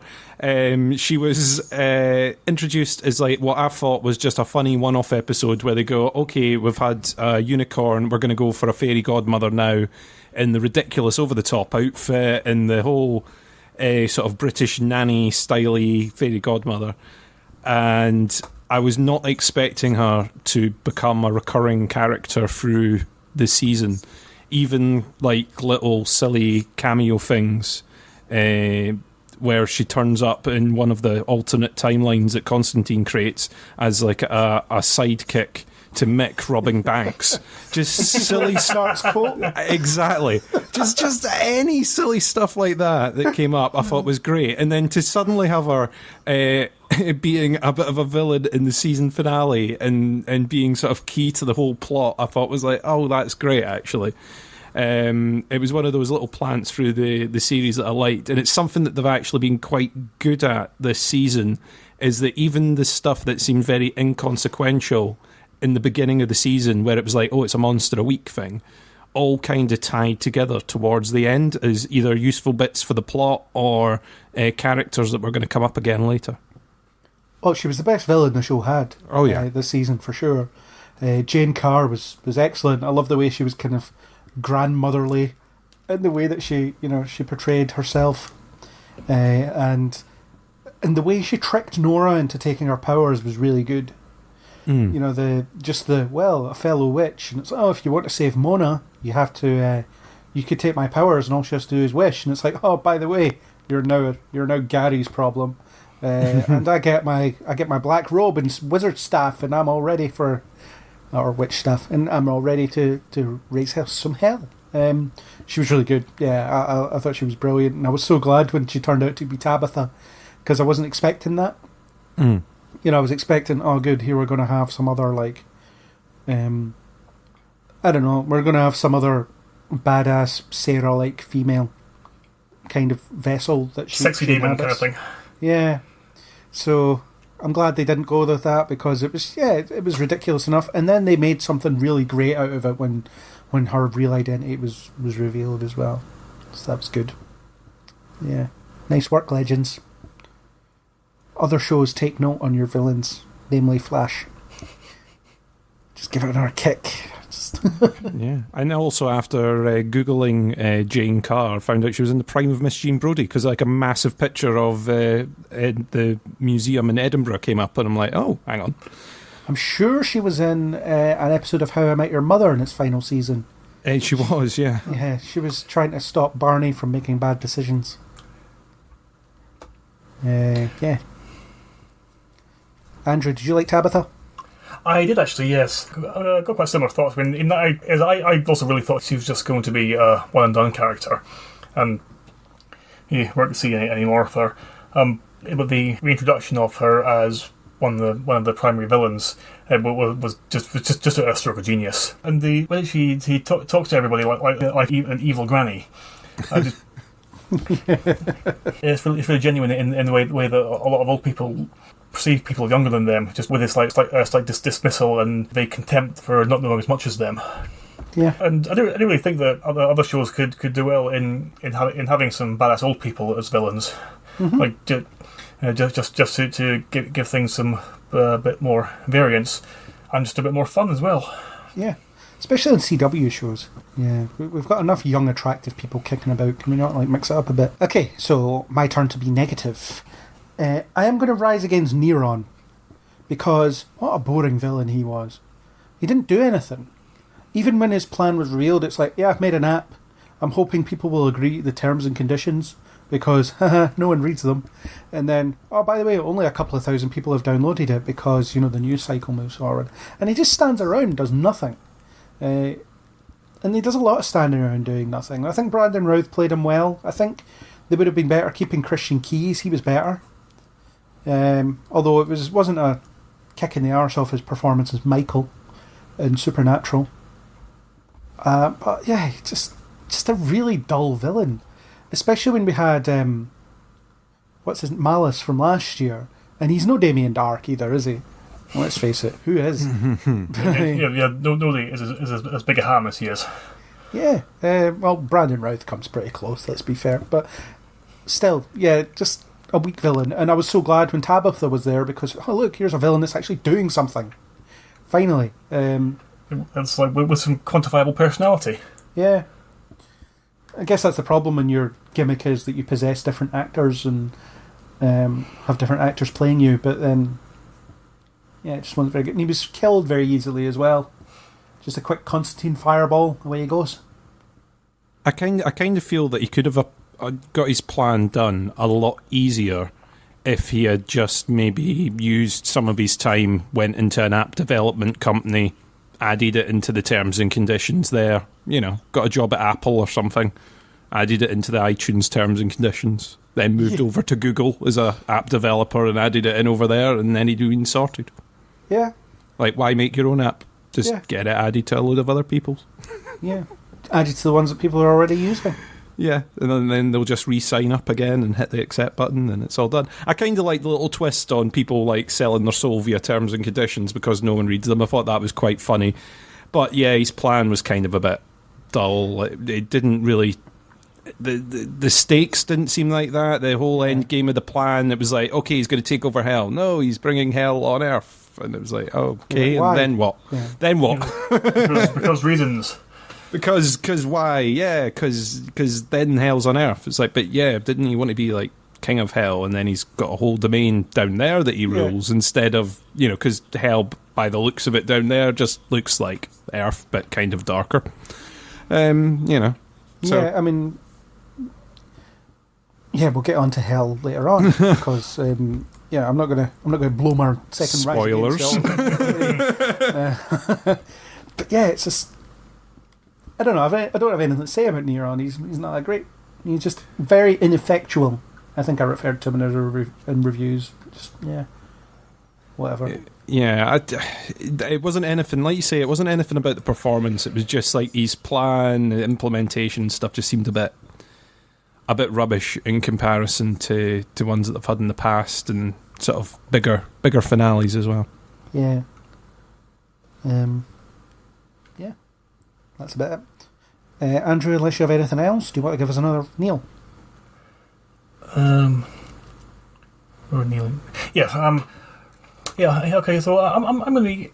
She was introduced as like what I thought was just a funny one-off episode where they go, okay, we've had a unicorn, we're going to go for a fairy godmother now in the ridiculous over-the-top outfit and the whole sort of British nanny-style-y fairy godmother. And I was not expecting her to become a recurring character through the season. Even like little silly cameo things where she turns up in one of the alternate timelines that Constantine creates as like a sidekick to Mick robbing banks. Just silly starts quote. Exactly. Just any silly stuff like that came up I thought was great. And then to suddenly have her being a bit of a villain in the season finale and being sort of key to the whole plot, I thought was like, oh, that's great actually. It was one of those little plants through the series that I liked, and it's something that they've actually been quite good at this season, is that even the stuff that seemed very inconsequential in the beginning of the season, where it was like, oh, it's a monster a week thing, all kind of tied together towards the end as either useful bits for the plot or characters that were going to come up again later. Well, she was the best villain the show had. Oh yeah, this season for sure. Jane Carr was excellent. I love the way she was kind of grandmotherly in the way that she portrayed herself, and the way she tricked Nora into taking her powers was really good. You know, a fellow witch, and it's, oh, if you want to save Mona, you have to, you could take my powers, and all she has to do is wish. And it's like, oh, by the way, you're now Gary's problem, and I get my black robe and wizard staff, and I'm all ready for, or witch staff, and I'm all ready to raise some hell. She was really good. Yeah, I thought she was brilliant, and I was so glad when she turned out to be Tabitha, because I wasn't expecting that. You know, I was expecting, oh, good, here we're going to have some other, like, I don't know, we're going to have some other badass Sarah-like female kind of vessel that she... Sexy demon kind of thing. Yeah. So, I'm glad they didn't go with that, because it was ridiculous enough. And then they made something really great out of it when her real identity was revealed as well. So that was good. Yeah. Nice work, Legends. Other shows, take note on your villains, namely Flash. Just give it another kick. Yeah, and also after Googling Jane Carr, found out she was in the prime of Miss Jean Brodie, because like a massive picture of the museum in Edinburgh came up, and I'm like, oh, hang on. I'm sure she was in an episode of How I Met Your Mother in its final season. She was, yeah. Yeah, she was trying to stop Barney from making bad decisions. Yeah. Andrew, did you like Tabitha? I did actually, yes. I got quite similar thoughts. I also really thought she was just going to be a one and done character, and you weren't to see any more of her. But the reintroduction of her as one of the primary villains was just a stroke of genius. And the way he talks to everybody like an evil granny. It's really genuine in the way that a lot of old people perceive people younger than them, just with this slight dismissal and the contempt for not knowing as much as them. Yeah, and I do really think that other shows could do well in having some badass old people as villains, like just to give things some bit more variance and just a bit more fun as well. Yeah, especially on CW shows. Yeah, we've got enough young, attractive people kicking about. Can we not mix it up a bit? Okay, so my turn to be negative. I am going to rise against Neron, because what a boring villain he was. He didn't do anything. Even when his plan was revealed, it's like, yeah, I've made an app. I'm hoping people will agree to the terms and conditions, because no one reads them. And then, oh, by the way, only a couple of thousand people have downloaded it because, the news cycle moves forward. And he just stands around, does nothing. And he does a lot of standing around doing nothing. I think Brandon Routh played him well. I think they would have been better keeping Christian Keyes. He was better. Although it wasn't a kick in the arse off his performance as Michael in Supernatural. But yeah, just a really dull villain. Especially when we had Malice from last year, and he's no Damien Dark either, is he? Well, let's face it, who is? Nobody is as big a ham as he is. Yeah, well, Brandon Routh comes pretty close, let's be fair, but still, yeah, just a weak villain. And I was so glad when Tabitha was there because, oh look, here's a villain that's actually doing something. Finally. It's like with some quantifiable personality. Yeah. I guess that's the problem when your gimmick is that you possess different actors and have different actors playing you, but then it just wasn't very good. And he was killed very easily as well. Just a quick Constantine fireball, away he goes. I kind of feel that he could have got his plan done a lot easier if he had just maybe used some of his time, went into an app development company, added it into the terms and conditions there, got a job at Apple or something, added it into the iTunes terms and conditions, then moved over to Google as a app developer and added it in over there, and then he'd been sorted. Yeah. Like, why make your own app? Just get it added to a load of other people's. Yeah. Added to the ones that people are already using. Yeah, and then they'll just re-sign up again and hit the accept button and it's all done. I kind of like the little twist on people like selling their soul via terms and conditions because no one reads them. I thought that was quite funny. But yeah, his plan was kind of a bit dull. It didn't really... The stakes didn't seem like that. The whole end game of the plan, it was like, okay, he's going to take over hell. No, he's bringing hell on Earth. And it was like, oh, okay, and then what? Yeah. Then what? because reasons. Because why? Yeah, because then hell's on Earth. It's like, but yeah, didn't he want to be like king of hell, and then he's got a whole domain down there that he rules instead of, because hell, by the looks of it down there, just looks like Earth, but kind of darker. So. Yeah, I mean, we'll get on to hell later on because I'm not gonna blow my second spoilers. But yeah, it's just. I don't know. I don't have anything to say about Neron. He's not that great. He's just very ineffectual. I think I referred to him in reviews. Just whatever. Yeah, it wasn't anything, like you say, it wasn't anything about the performance. It was just like his plan, the implementation stuff just seemed a bit rubbish in comparison to ones that they've had in the past and sort of bigger finales as well. Yeah. That's about it. Andrew, unless you have anything else, do you want to give us another Neil? Or Neil? Yeah. Okay. So I'm going to be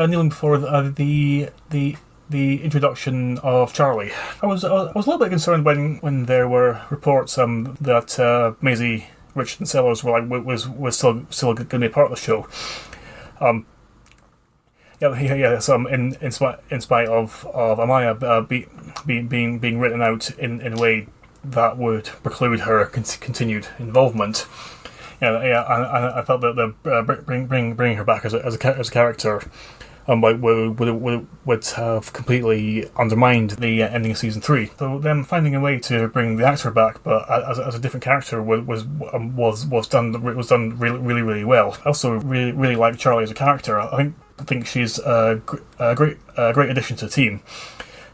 kneeling before the introduction of Charlie. I was a little bit concerned when there were reports that Maisie Richardson Sellers was still going to be a part of the show. So in spite of Amaya being written out in a way that would preclude her continued involvement. I felt that bringing her back as a character would have completely undermined the ending of season 3. So them finding a way to bring the actor back, but as a different character, was done really really well. I also really like Charlie as a character. I think she's a great addition to the team.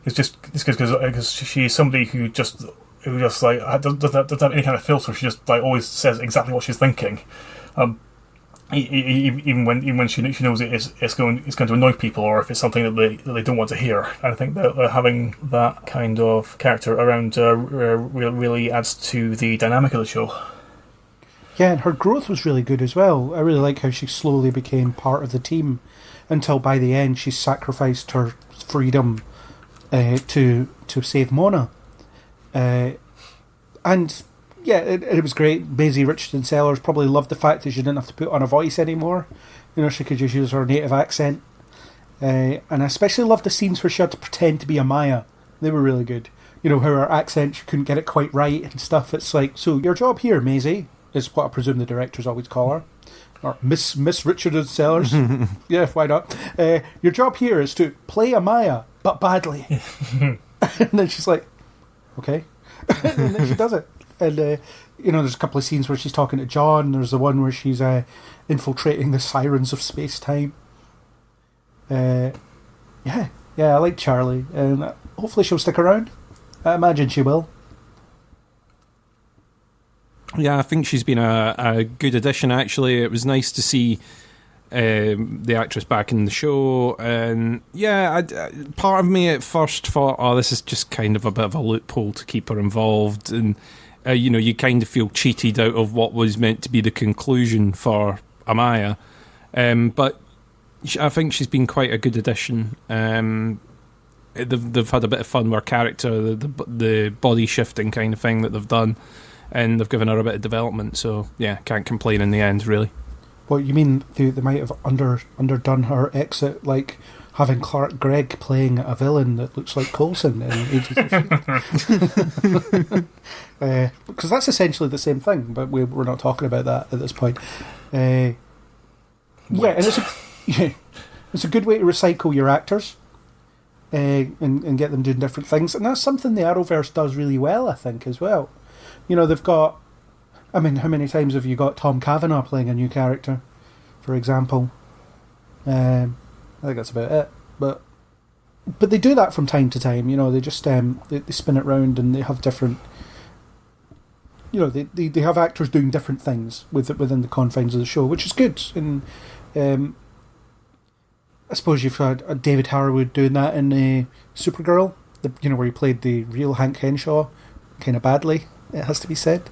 It's just because she's somebody who just like doesn't have any kind of filter. She just like always says exactly what she's thinking. Even when she knows it's going to annoy people, or if it's something that they don't want to hear. And I think that having that kind of character around really adds to the dynamic of the show. Yeah, and her growth was really good as well. I really like how she slowly became part of the team until by the end she sacrificed her freedom to save Mona. And yeah, it was great. Maisie Richardson Sellers probably loved the fact that she didn't have to put on a voice anymore. You know, she could just use her native accent. And I especially loved the scenes where she had to pretend to be a Maya. They were really good. You know, how her accent, she couldn't get it quite right and stuff. It's like, so your job here, Maisie, is what I presume the directors always call her. Or Miss Richardson Sellers. Yeah, why not? Your job here is to play a Maya, but badly. And then she's like, okay. And then she does it. And, you know, there's a couple of scenes where she's talking to John. There's the one where she's infiltrating the sirens of space-time. Yeah, I like Charlie. And hopefully she'll stick around. I imagine she will. Yeah, I think she's been a good addition, actually. It was nice to see the actress back in the show. And yeah, part of me at first thought, oh, this is just kind of a bit of a loophole to keep her involved. And, you know, you kind of feel cheated out of what was meant to be the conclusion for Amaya. But I think she's been quite a good addition. They've had a bit of fun with her character, the body shifting kind of thing that they've done. And they've given her a bit of development, so yeah, can't complain in the end, really. Well, you mean they might have underdone her exit, like having Clark Gregg playing a villain that looks like Coulson in Agents of S.H.I.E.L.D. Because that's essentially the same thing, but we're not talking about that at this point. Yeah, and it's a good way to recycle your actors and get them doing different things, and that's something the Arrowverse does really well, I think, as well. You know, they've got... I mean, how many times have you got Tom Cavanaugh playing a new character, for example? I think that's about it. But they do that from time to time, you know. They just they spin it round and they have different... You know, they have actors doing different things within the confines of the show, which is good. And I suppose you've had David Harwood doing that in Supergirl, where he played the real Hank Henshaw, kind of badly, it has to be said.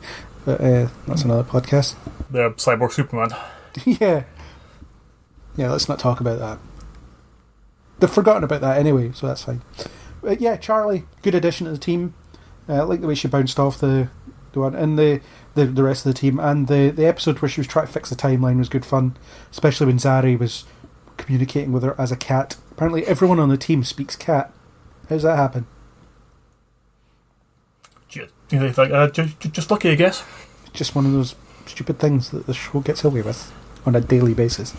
But that's another podcast. The Cyborg Superman. Yeah, let's not talk about that. They've forgotten about that anyway, so that's fine. But yeah, Charlie, good addition to the team. I like the way she bounced off the one, and the rest of the team. And the episode where she was trying to fix the timeline was good fun, especially when Zari was communicating with her as a cat. Apparently everyone on the team speaks cat. How's that happen? Just lucky, I guess. Just one of those stupid things that the show gets away with on a daily basis.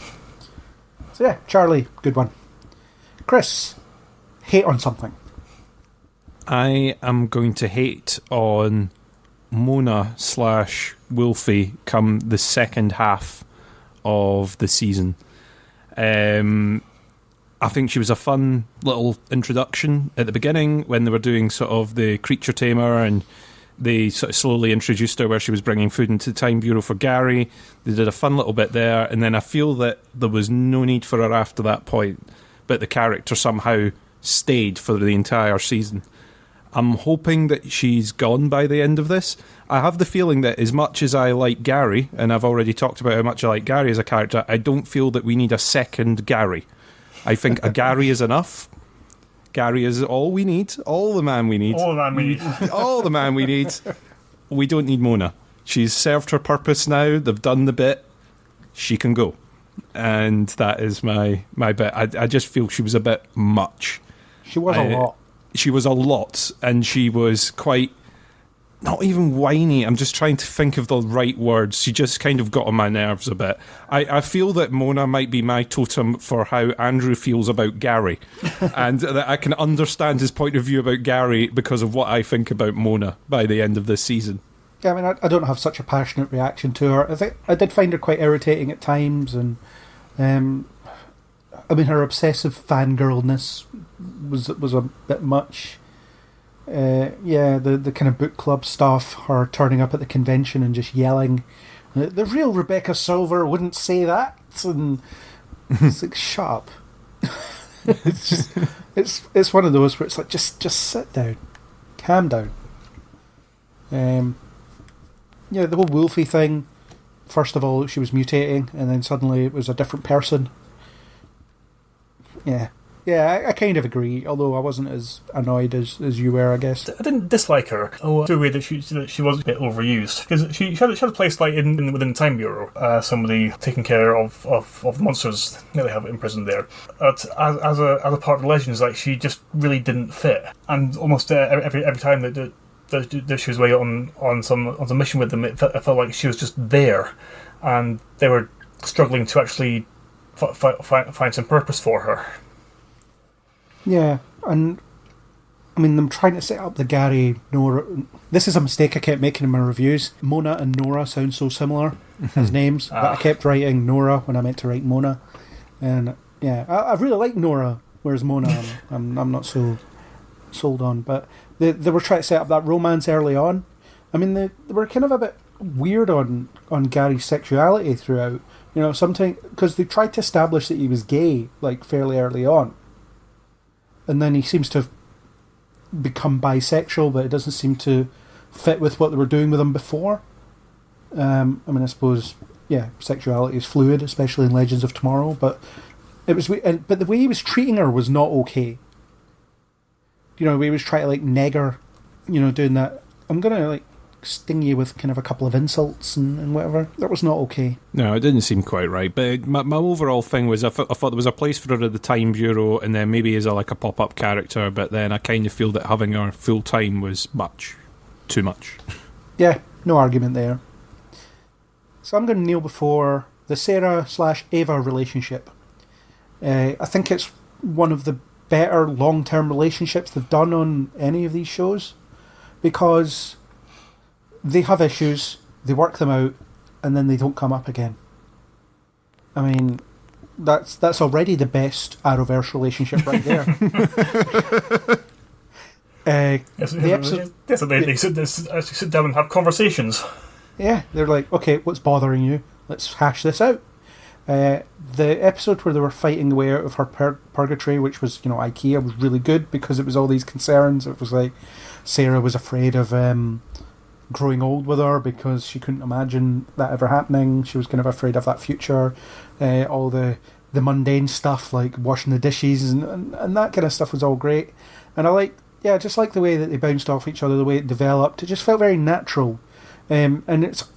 So yeah, Charlie, good one. Chris, hate on something. I am going to hate on Mona / Wolfie come the second half of the season. I think she was a fun little introduction at the beginning when they were doing sort of the creature tamer, and they sort of slowly introduced her where she was bringing food into the Time Bureau for Gary. They did a fun little bit there, and then I feel that there was no need for her after that point, but the character somehow stayed for the entire season. I'm hoping that she's gone by the end of this. I have the feeling that as much as I like Gary, and I've already talked about how much I like Gary as a character, I don't feel that we need a second Gary. I think a Gary is enough. Gary is all we need. All the man we need. All the man we need. All the man we need. We don't need Mona. She's served her purpose now. They've done the bit. She can go. And that is my bit. I just feel she was a bit much. She was a lot. She was a lot, and she was quite... Not even whiny. I'm just trying to think of the right words. She just kind of got on my nerves a bit. I feel that Mona might be my totem for how Andrew feels about Gary. And that I can understand his point of view about Gary because of what I think about Mona by the end of this season. Yeah, I mean, I don't have such a passionate reaction to her. I think I did find her quite irritating at times, and I mean, her obsessive fangirlness was a bit much. The kind of book club stuff, her turning up at the convention and just yelling, the real Rebecca Silver wouldn't say that, and it's like, shut up. it's one of those where it's like, just sit down, calm down. The whole Wolfie thing, first of all she was mutating, and then suddenly it was a different person. Yeah. Yeah, I kind of agree, although I wasn't as annoyed as you were, I guess. I didn't dislike her. Oh, the way that she was a bit overused. Because she had a place like within the Time Bureau, somebody taking care of the monsters that they have imprisoned there. But as a part of the Legends, like, she just really didn't fit. And almost every time that she was away on some mission with them, it felt like she was just there. And they were struggling to actually find some purpose for her. Yeah, and I mean, them trying to set up the Gary, Nora... This is a mistake I kept making in my reviews. Mona and Nora sound so similar as names, but I kept writing Nora when I meant to write Mona. And yeah, I really like Nora, whereas Mona I'm not so sold on. But they were trying to set up that romance early on. I mean, they were kind of a bit weird on Gary's sexuality throughout. You know, sometimes... Because they tried to establish that he was gay, like, fairly early on. And then he seems to have become bisexual, but it doesn't seem to fit with what they were doing with him before. I mean, I suppose, yeah, sexuality is fluid, especially in Legends of Tomorrow, but it was. But the way he was treating her was not okay. You know, the way he was trying to, like, neg her, you know, doing that. I'm gonna, like, sting you with kind of a couple of insults and whatever. That was not okay. No, it didn't seem quite right. But my overall thing was I thought there was a place for her at the Time Bureau, and then maybe as a pop-up character, but then I kind of feel that having her full-time was too much. Yeah, no argument there. So I'm going to kneel before the Sarah/Ava relationship. I think it's one of the better long-term relationships they've done on any of these shows, because they have issues, they work them out, and then they don't come up again. I mean, that's already the best Arrowverse relationship right there. They sit down and have conversations. Yeah, they're like, okay, what's bothering you? Let's hash this out. The episode where they were fighting the way out of her purgatory, which was, you know, IKEA, was really good because it was all these concerns. It was like Sarah was afraid of growing old with her because she couldn't imagine that ever happening. She was kind of afraid of that future. All the mundane stuff like washing the dishes and that kind of stuff was all great. And I just like the way that they bounced off each other, the way it developed. It just felt very natural. And it's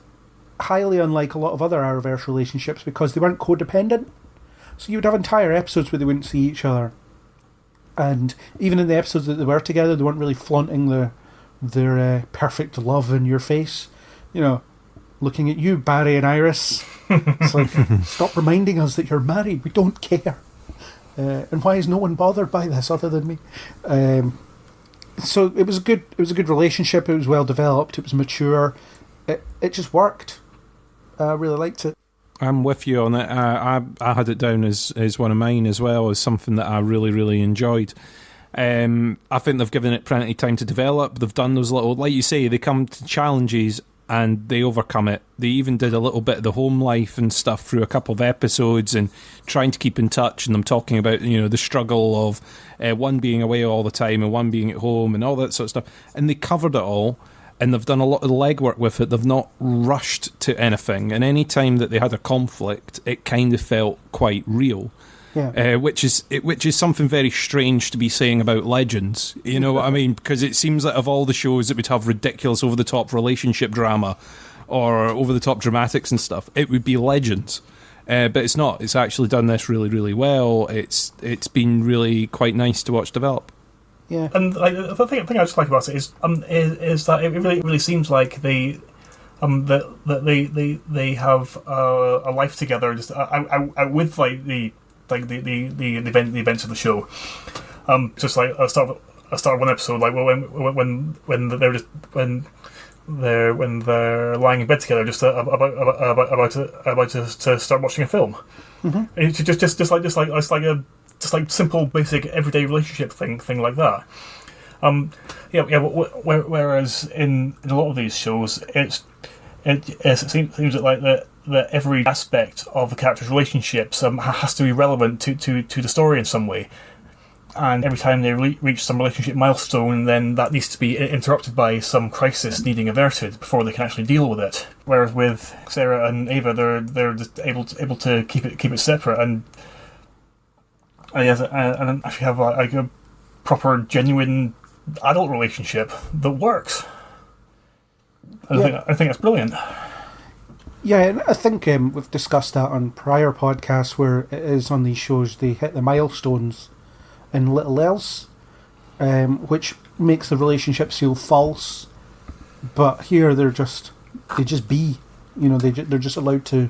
highly unlike a lot of other Arrowverse relationships because they weren't codependent. So you would have entire episodes where they wouldn't see each other. And even in the episodes that they were together, they weren't really flaunting their perfect love in your face. You know, looking at you, Barry and Iris. It's like, stop reminding us that you're married. We don't care. And why is no one bothered by this other than me? So it was a good relationship. It was well developed. It was mature. It just worked. I really liked it. I'm with you on it. I had it down as one of mine as well, as something that I really, really enjoyed. I think they've given it plenty of time to develop. They've done those little, like you say, they come to challenges and they overcome it. They even did a little bit of the home life and stuff through a couple of episodes and trying to keep in touch, and them talking about, you know, the struggle of one being away all the time and one being at home and all that sort of stuff. And they covered it all, and they've done a lot of the legwork with it. They've not rushed to anything, and any time that they had a conflict, it kind of felt quite real. Yeah. Which is something very strange to be saying about Legends. You know what I mean? Because it seems like of all the shows that would have ridiculous over-the-top relationship drama or over-the-top dramatics and stuff, it would be Legends. But it's not. It's actually done this really, really well. It's been really quite nice to watch develop. Yeah. And the thing I just like about it is that it really seems like they have a life together, just with like the events of the show. Just like I start one episode, like when they're lying in bed together, just about to start watching a film. Mm-hmm. It's just like simple, basic, everyday relationship thing like that. Whereas in a lot of these shows, it seems that every aspect of the character's relationships has to be relevant to the story in some way. and every time they reach some relationship milestone, then that needs to be interrupted by some crisis needing averted before they can actually deal with it. Whereas with Sarah and Ava, they're just able to keep it separate and actually have a proper, genuine adult relationship that works. I think that's brilliant. Yeah, and I think we've discussed that on prior podcasts where it is on these shows they hit the milestones and little else, which makes the relationships feel false. But here they just be, they're just allowed to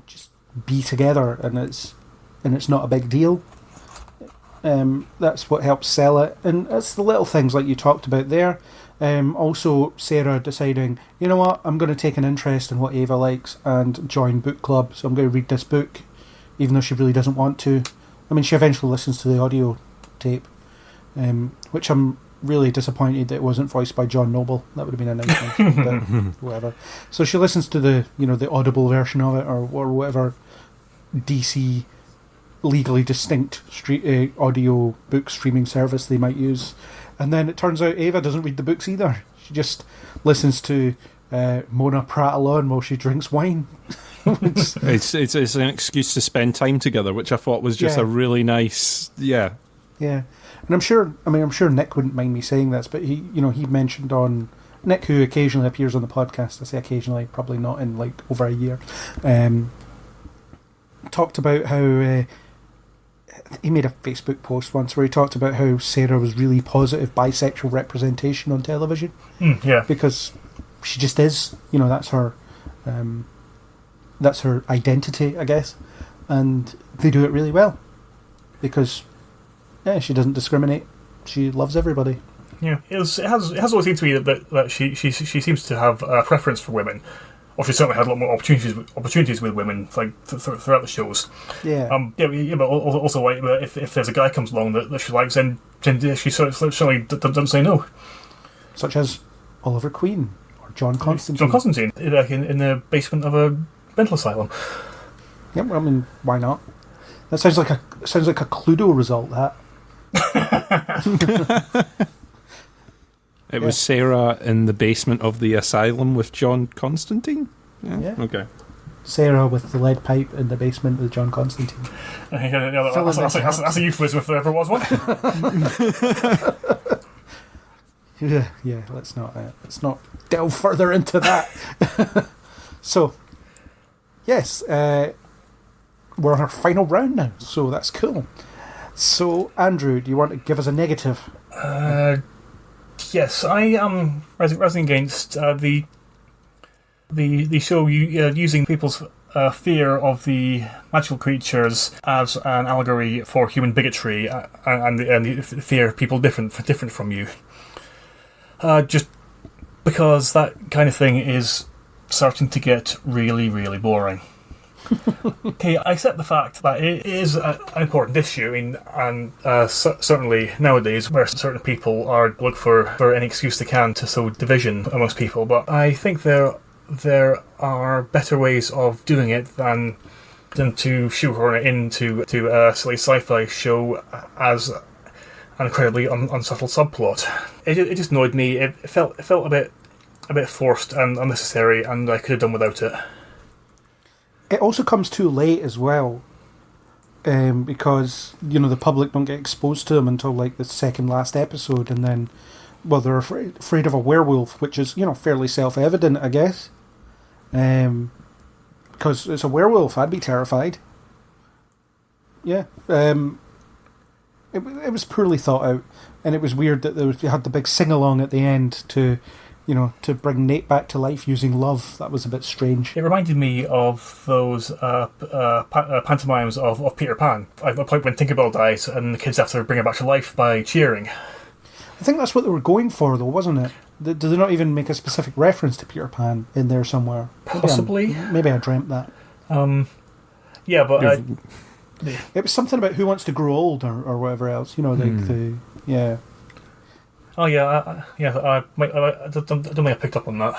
just be together, and it's not a big deal. That's what helps sell it, and it's the little things like you talked about there. Also, Sarah deciding, you know what, I'm going to take an interest in what Ava likes and join book club, so I'm going to read this book, even though she really doesn't want to. I mean, she eventually listens to the audio tape, which I'm really disappointed that it wasn't voiced by John Noble. That would have been a nice one, but whatever. So she listens to the audible version of it, or whatever DC legally distinct audio book streaming service they might use. And then it turns out Ava doesn't read the books either. She just listens to Mona prattle on while she drinks wine. It's an excuse to spend time together, which I thought was just a really nice, Yeah, and I'm sure Nick wouldn't mind me saying this, but he mentioned on Nick, who occasionally appears on the podcast. I say occasionally, probably not in like over a year. Talked about how. He made a Facebook post once where he talked about how Sarah was really positive bisexual representation on television. Because she just is. That's her identity, I guess. And they do it really well. Because she doesn't discriminate. She loves everybody. Yeah, it has always seemed to me that she seems to have a preference for women. Or she certainly had a lot more opportunities with women throughout the shows. Yeah. But also, like, if there's a guy comes along that she likes, then she certainly doesn't say no. Such as Oliver Queen or John Constantine. John Constantine, like in the basement of a mental asylum. Yeah, well, I mean, why not? That sounds like a Cluedo result. That. It was Sarah in the basement of the asylum with John Constantine? Yeah. Okay. Sarah with the lead pipe in the basement with John Constantine. That's a euphemism if there ever was one. Yeah, let's not delve further into that. So, yes, we're on our final round now, so that's cool. So, Andrew, do you want to give us a negative? Yes, I am rising against the show using people's fear of the magical creatures as an allegory for human bigotry and the fear of people different from you. Just because that kind of thing is starting to get really, really boring. Okay, I accept the fact that it is an important issue, and certainly nowadays, where certain people are look for any excuse they can to sow division amongst people. But I think there are better ways of doing it than to shoehorn it into a silly sci-fi show as an incredibly unsubtle subplot. It just annoyed me. It felt a bit forced and unnecessary, and I could have done without it. It also comes too late as well, because the public don't get exposed to them until like the second last episode, and then, well, they're afraid of a werewolf, which is fairly self-evident, I guess. Because it's a werewolf, I'd be terrified. Yeah, it was poorly thought out, and it was weird that you had the big sing-along at the end to bring Nate back to life using love. That was a bit strange. It reminded me of those pantomimes of Peter Pan. At the point when Tinkerbell dies and the kids have to bring her back to life by cheering. I think that's what they were going for, though, wasn't it? Did they not even make a specific reference to Peter Pan in there somewhere? Possibly. Maybe I dreamt that. Yeah, but... It was something about who wants to grow old or whatever else. Yeah. Oh yeah, I don't think I picked up on that.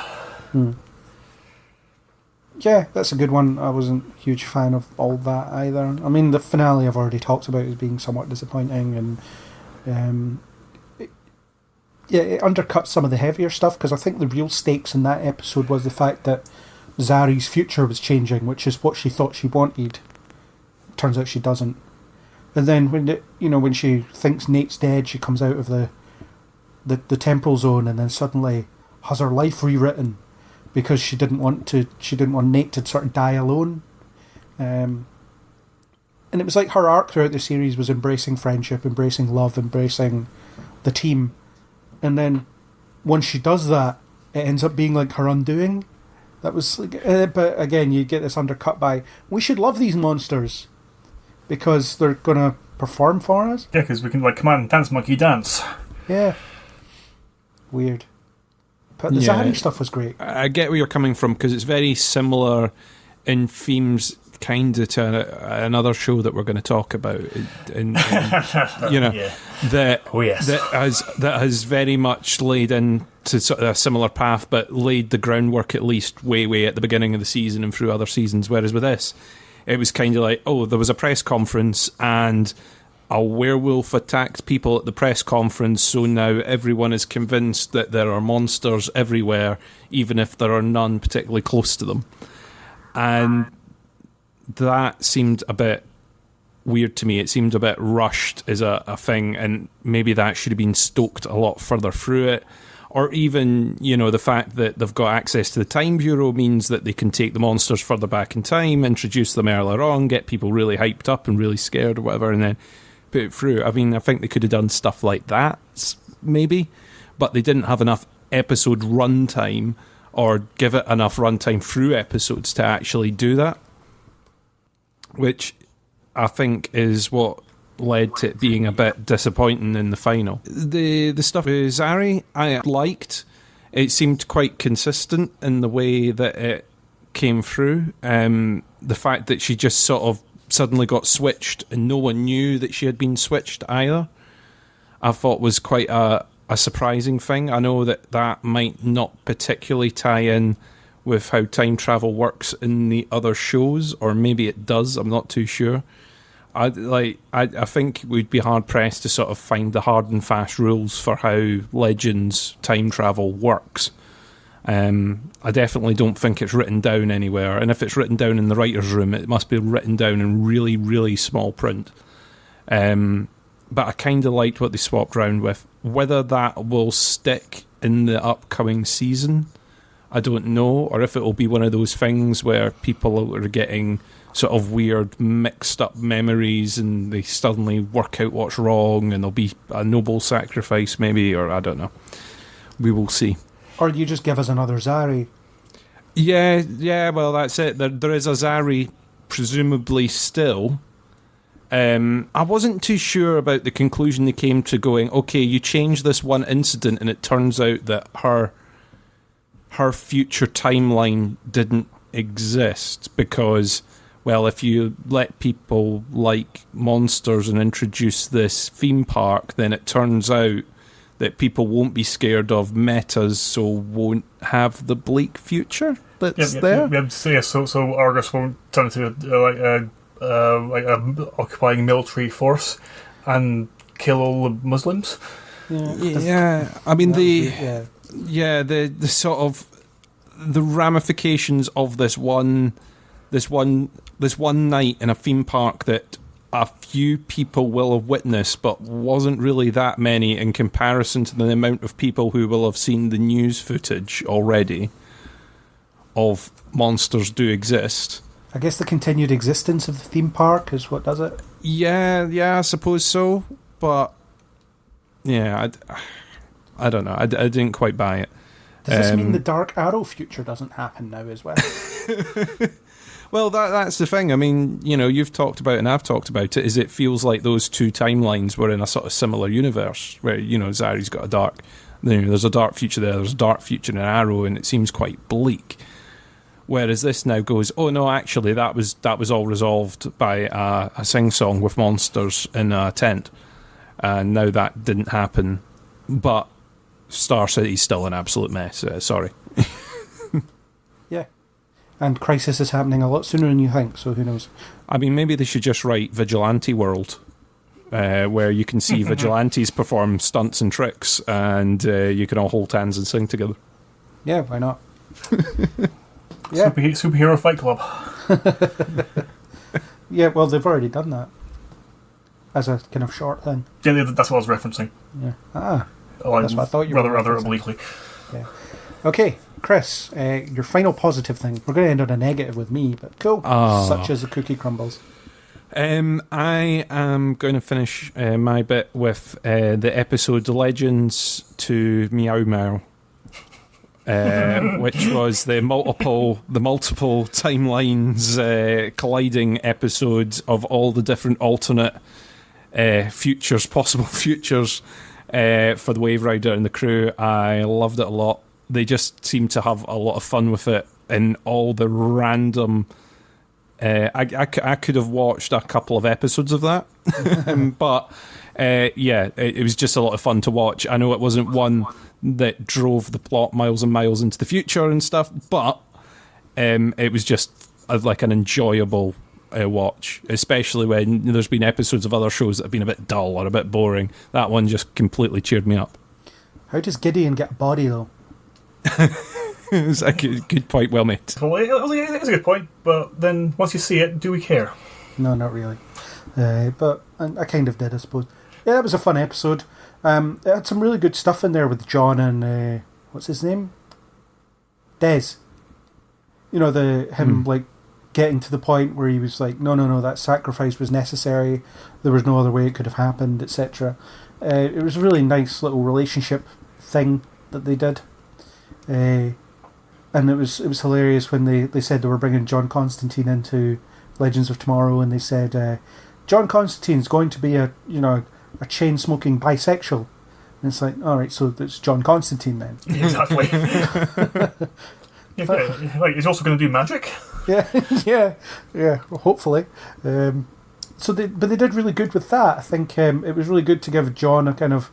Yeah, that's a good one. I wasn't a huge fan of all that either. I mean, the finale I've already talked about as being somewhat disappointing, and it undercuts some of the heavier stuff, because I think the real stakes in that episode was the fact that Zari's future was changing, which is what she thought she wanted. Turns out she doesn't. And then when she thinks Nate's dead, she comes out of the temporal zone, and then suddenly has her life rewritten because she didn't want Nate to sort of die alone. And it was like her arc throughout the series was embracing friendship, embracing love, embracing the team. And then once she does that, it ends up being like her undoing. That was like, but again, you get this undercut by, we should love these monsters because they're going to perform for us. Yeah, because we can come on, dance monkey dance. Yeah. Weird. But the Zari stuff was great. I get where you're coming from, because it's very similar in themes, kind of, to another show that we're going to talk about. That has very much laid into sort of a similar path, but laid the groundwork at least way at the beginning of the season and through other seasons. Whereas with this, it was kind of like, there was a press conference and a werewolf attacked people at the press conference, so now everyone is convinced that there are monsters everywhere, even if there are none particularly close to them. And that seemed a bit weird to me. It seemed a bit rushed as a thing, and maybe that should have been stoked a lot further through it. Or even, the fact that they've got access to the Time Bureau means that they can take the monsters further back in time, introduce them earlier on, get people really hyped up and really scared or whatever, and then put it through. I mean, I think they could have done stuff like that, maybe, but they didn't have enough episode runtime or give it enough runtime through episodes to actually do that, which I think is what led to it being a bit disappointing in the final. The stuff with Zari, I liked. It seemed quite consistent in the way that it came through. The fact that she just sort of suddenly got switched and no one knew that she had been switched either, I thought was quite a surprising thing. I know that might not particularly tie in with how time travel works in the other shows, or maybe it does, I'm not too sure. I think we'd be hard pressed to sort of find the hard and fast rules for how Legends time travel works. I definitely don't think it's written down anywhere, and if it's written down in the writer's room, it must be written down in really, really small print. But I kind of liked what they swapped around with. Whether that will stick in the upcoming season, I don't know, or if it will be one of those things where people are getting sort of weird mixed up memories and they suddenly work out what's wrong and there'll be a noble sacrifice maybe, or I don't know. We will see. Or you just give us another Zari. Yeah, well, that's it. There is a Zari, presumably still. I wasn't too sure about the conclusion they came to, going, okay, you change this one incident and it turns out that her future timeline didn't exist because, well, if you let people like monsters and introduce this theme park, then it turns out that people won't be scared of metas, so won't have the bleak future that's there. So Argus won't turn into a occupying military force and kill all the Muslims. Yeah. I mean the sort of the ramifications of this one night in a theme park that a few people will have witnessed, but wasn't really that many in comparison to the amount of people who will have seen the news footage already of monsters do exist. I guess the continued existence of the theme park is what does it. Yeah, I suppose so. But yeah, I don't know. I didn't quite buy it. Does this mean the Dark Arrow future doesn't happen now as well? Well, that's the thing. I mean, you've talked about, and I've talked about it, is it feels like those two timelines were in a sort of similar universe where, Zari's got there's a dark future there's a dark future in Arrow, and it seems quite bleak. Whereas this now goes, oh no, actually that was all resolved by a sing-song with monsters in a tent. And now that didn't happen. But Star City's still an absolute mess. Sorry. Yeah. And Crisis is happening a lot sooner than you think, so who knows? I mean, maybe they should just write Vigilante World, where you can see vigilantes perform stunts and tricks, and you can all hold hands and sing together. Yeah, why not? Yeah. Superhero Fight Club. Yeah, well, they've already done that as a kind of short thing. Yeah, that's what I was referencing. Yeah. Ah. Oh, That's what I thought you were rather referencing. obliquely. Yeah. Okay, Chris, your final positive thing. We're going to end on a negative with me, but cool. Such as the cookie crumbles. I am going to finish my bit with the episode Legends to Meow Meow. Which was the multiple timelines colliding episodes of all the different alternate possible futures for the Wave Rider and the crew. I loved it a lot. They just seemed to have a lot of fun with it, and all the random. I could have watched a couple of episodes of that, but it was just a lot of fun to watch. I know it wasn't one that drove the plot miles and miles into the future and stuff, but it was just like an enjoyable watch, especially when there's been episodes of other shows that have been a bit dull or a bit boring. That one just completely cheered me up. How does Gideon get a body, though? It's a good point, well made. Well, it's a good point, but then once you see it, do we care? No, not really. But I kind of did, I suppose. Yeah, it was a fun episode. It had some really good stuff in there with John and what's his name? Des. You know, him like getting to the point where he was like, no, that sacrifice was necessary. There was no other way it could have happened, etc. It was a really nice little relationship thing that they did. And it was hilarious when they said they were bringing John Constantine into Legends of Tomorrow, and they said John Constantine's going to be a chain smoking bisexual, and it's like, all right, so it's John Constantine then. Exactly. Like, he's also going to do magic. Yeah. Well, hopefully. But they did really good with that. I think it was really good to give John a kind of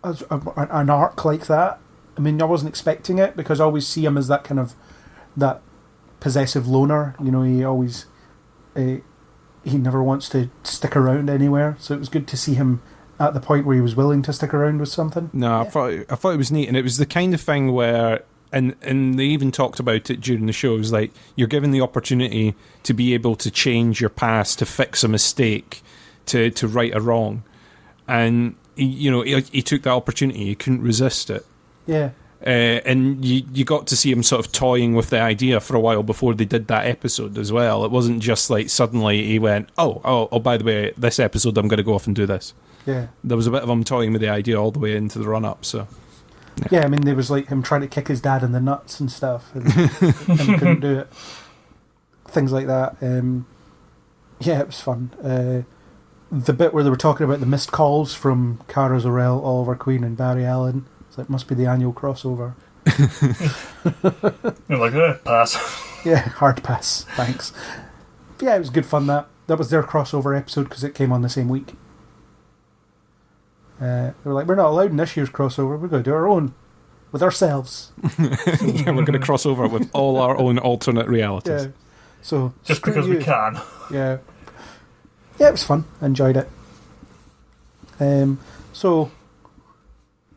an arc like that. I mean, I wasn't expecting it, because I always see him as that kind of that possessive loner. You know, he always he never wants to stick around anywhere. So it was good to see him at the point where he was willing to stick around with something. No, I thought it was neat, and it was the kind of thing where, and they even talked about it during the show. It was like, you're given the opportunity to be able to change your past, to fix a mistake, to right a wrong, and he took that opportunity. He couldn't resist it. Yeah. And you got to see him sort of toying with the idea for a while before they did that episode as well. It wasn't just like suddenly he went, oh, by the way, this episode I'm going to go off and do this. Yeah. There was a bit of him toying with the idea all the way into the run-up, so... Yeah, I mean, there was like him trying to kick his dad in the nuts and stuff, and he couldn't do it. Things like that. Yeah, it was fun. The bit where they were talking about the missed calls from Cara Zor-El, Oliver Queen and Barry Allen. So it must be the annual crossover. You're like, pass. Yeah, hard pass. Thanks. But yeah, it was good fun. That was their crossover episode because it came on the same week. They were like, we're not allowed in this year's crossover. We're going to do our own with ourselves. Yeah, we're going to cross over with all our own alternate realities. Yeah. So just because we can. Yeah. Yeah, it was fun. I enjoyed it. So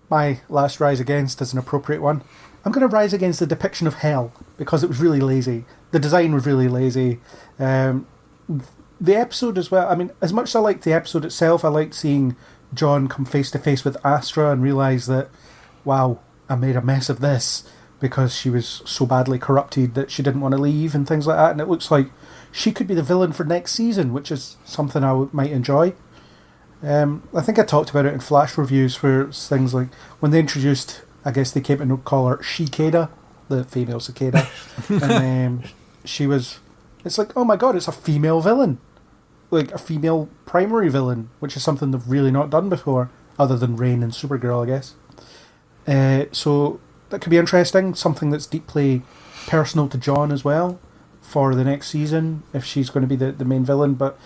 my last rise against is an appropriate one. I'm going to rise against the depiction of hell because it was really lazy. The design was really lazy. The episode as well. I mean, as much as I liked the episode itself, I liked seeing John come face to face with Astra and realise that, wow, I made a mess of this because she was so badly corrupted that she didn't want to leave and things like that. And it looks like she could be the villain for next season, which is something I might enjoy. I think I talked about it in Flash reviews where it's things like when they introduced, I guess they came to call her She-Cada, the female cicada, and she was, it's like, oh my god, it's a female villain, like a female primary villain, which is something they've really not done before, other than Rain and Supergirl, I guess. So that could be interesting, something that's deeply personal to John as well for the next season, if she's going to be the main villain. But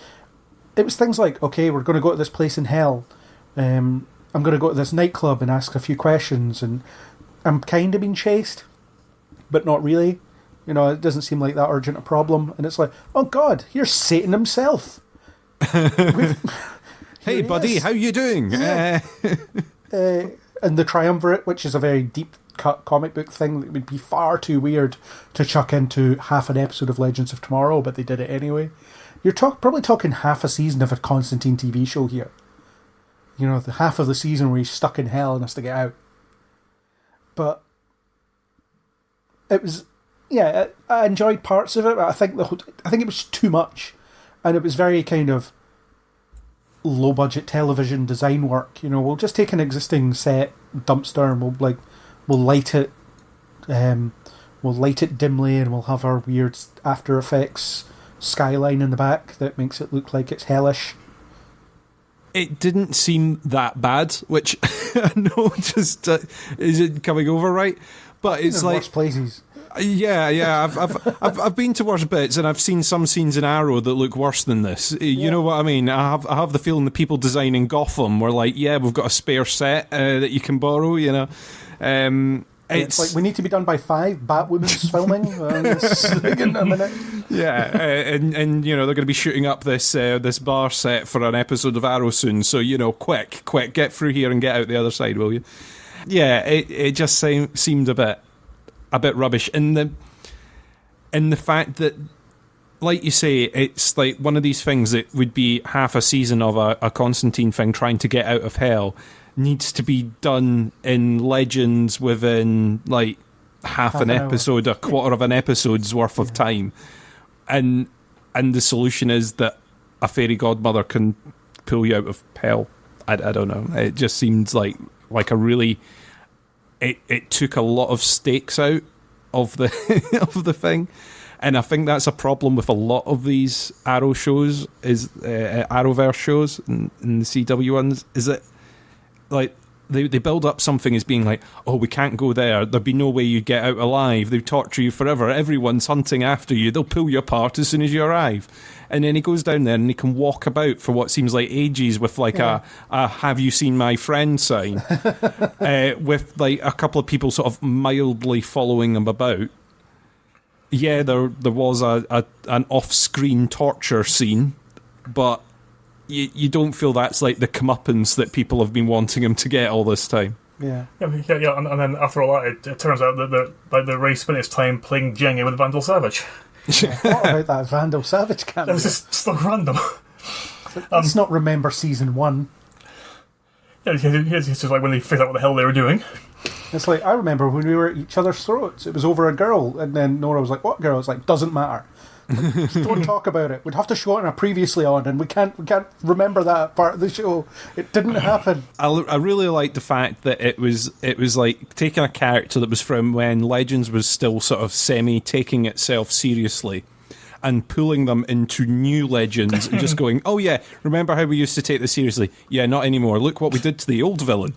it was things like, okay, we're going to go to this place in hell. I'm going to go to this nightclub and ask a few questions, and I'm kind of being chased. but not really. You know, it doesn't seem like that urgent a problem. And it's like, oh God, here's Satan himself. Hey, buddy, how you doing? Yeah. And the Triumvirate, which is a very deep cut comic book thing that would be far too weird to chuck into half an episode of Legends of Tomorrow, but they did it anyway. You're probably talking half a season of a Constantine TV show here. You know, the half of the season where he's stuck in hell and has to get out. But it was, yeah, I enjoyed parts of it, but I think it was too much, and it was very kind of low budget television design work. You know, we'll just take an existing set dumpster and we'll light it dimly, and we'll have our weird After Effects skyline in the back that makes it look like it's hellish. It didn't seem that bad, which I know just isn't coming over right, but it's like worse places. Yeah. I've been to worse bits, and I've seen some scenes in Arrow that look worse than this. You know what I mean? I have the feeling the people designing Gotham were like, yeah, we've got a spare set that you can borrow. You know, it's like, we need to be done by 5. Batwoman's filming in a minute. Yeah, and you know they're going to be shooting up this bar set for an episode of Arrow soon. So you know, quick, get through here and get out the other side, will you? Yeah, it just seemed a bit rubbish, in the fact that, like you say, it's like one of these things that would be half a season of a Constantine thing trying to get out of hell needs to be done in Legends within like half an episode, a quarter of an episode's worth of time, and the solution is that a fairy godmother can pull you out of hell. I don't know. It just seems like a really. It took a lot of stakes out of the of the thing, and I think that's a problem with a lot of these Arrow shows, is Arrowverse shows and the CW ones, is that like they build up something as being like, oh, we can't go there, there'd be no way you'd get out alive, they torture you forever, everyone's hunting after you, they'll pull you apart as soon as you arrive. And then he goes down there and he can walk about for what seems like ages with like a have you seen my friend sign with like a couple of people sort of mildly following him about. Yeah, there was an off-screen torture scene, but you don't feel that's like the comeuppance that people have been wanting him to get all this time. Yeah. And then after all that, it turns out that the Ray spent his time playing Jenga with Vandal Savage. Yeah, what about that Vandal Savage cameo? That was just so random. Let's not remember season 1. Yeah, it's just like when they figured out what the hell they were doing. It's like, I remember when we were at each other's throats, it was over a girl, and then Nora was like, what girl? It's like, doesn't matter. Don't talk about it. We'd have to show it in a previously on, and we can't remember that part of the show. It didn't happen. I really liked the fact that it was like taking a character that was from when Legends was still sort of semi taking itself seriously, and pulling them into new Legends and just going, oh yeah, remember how we used to take this seriously? Yeah, not anymore. Look what we did to the old villain.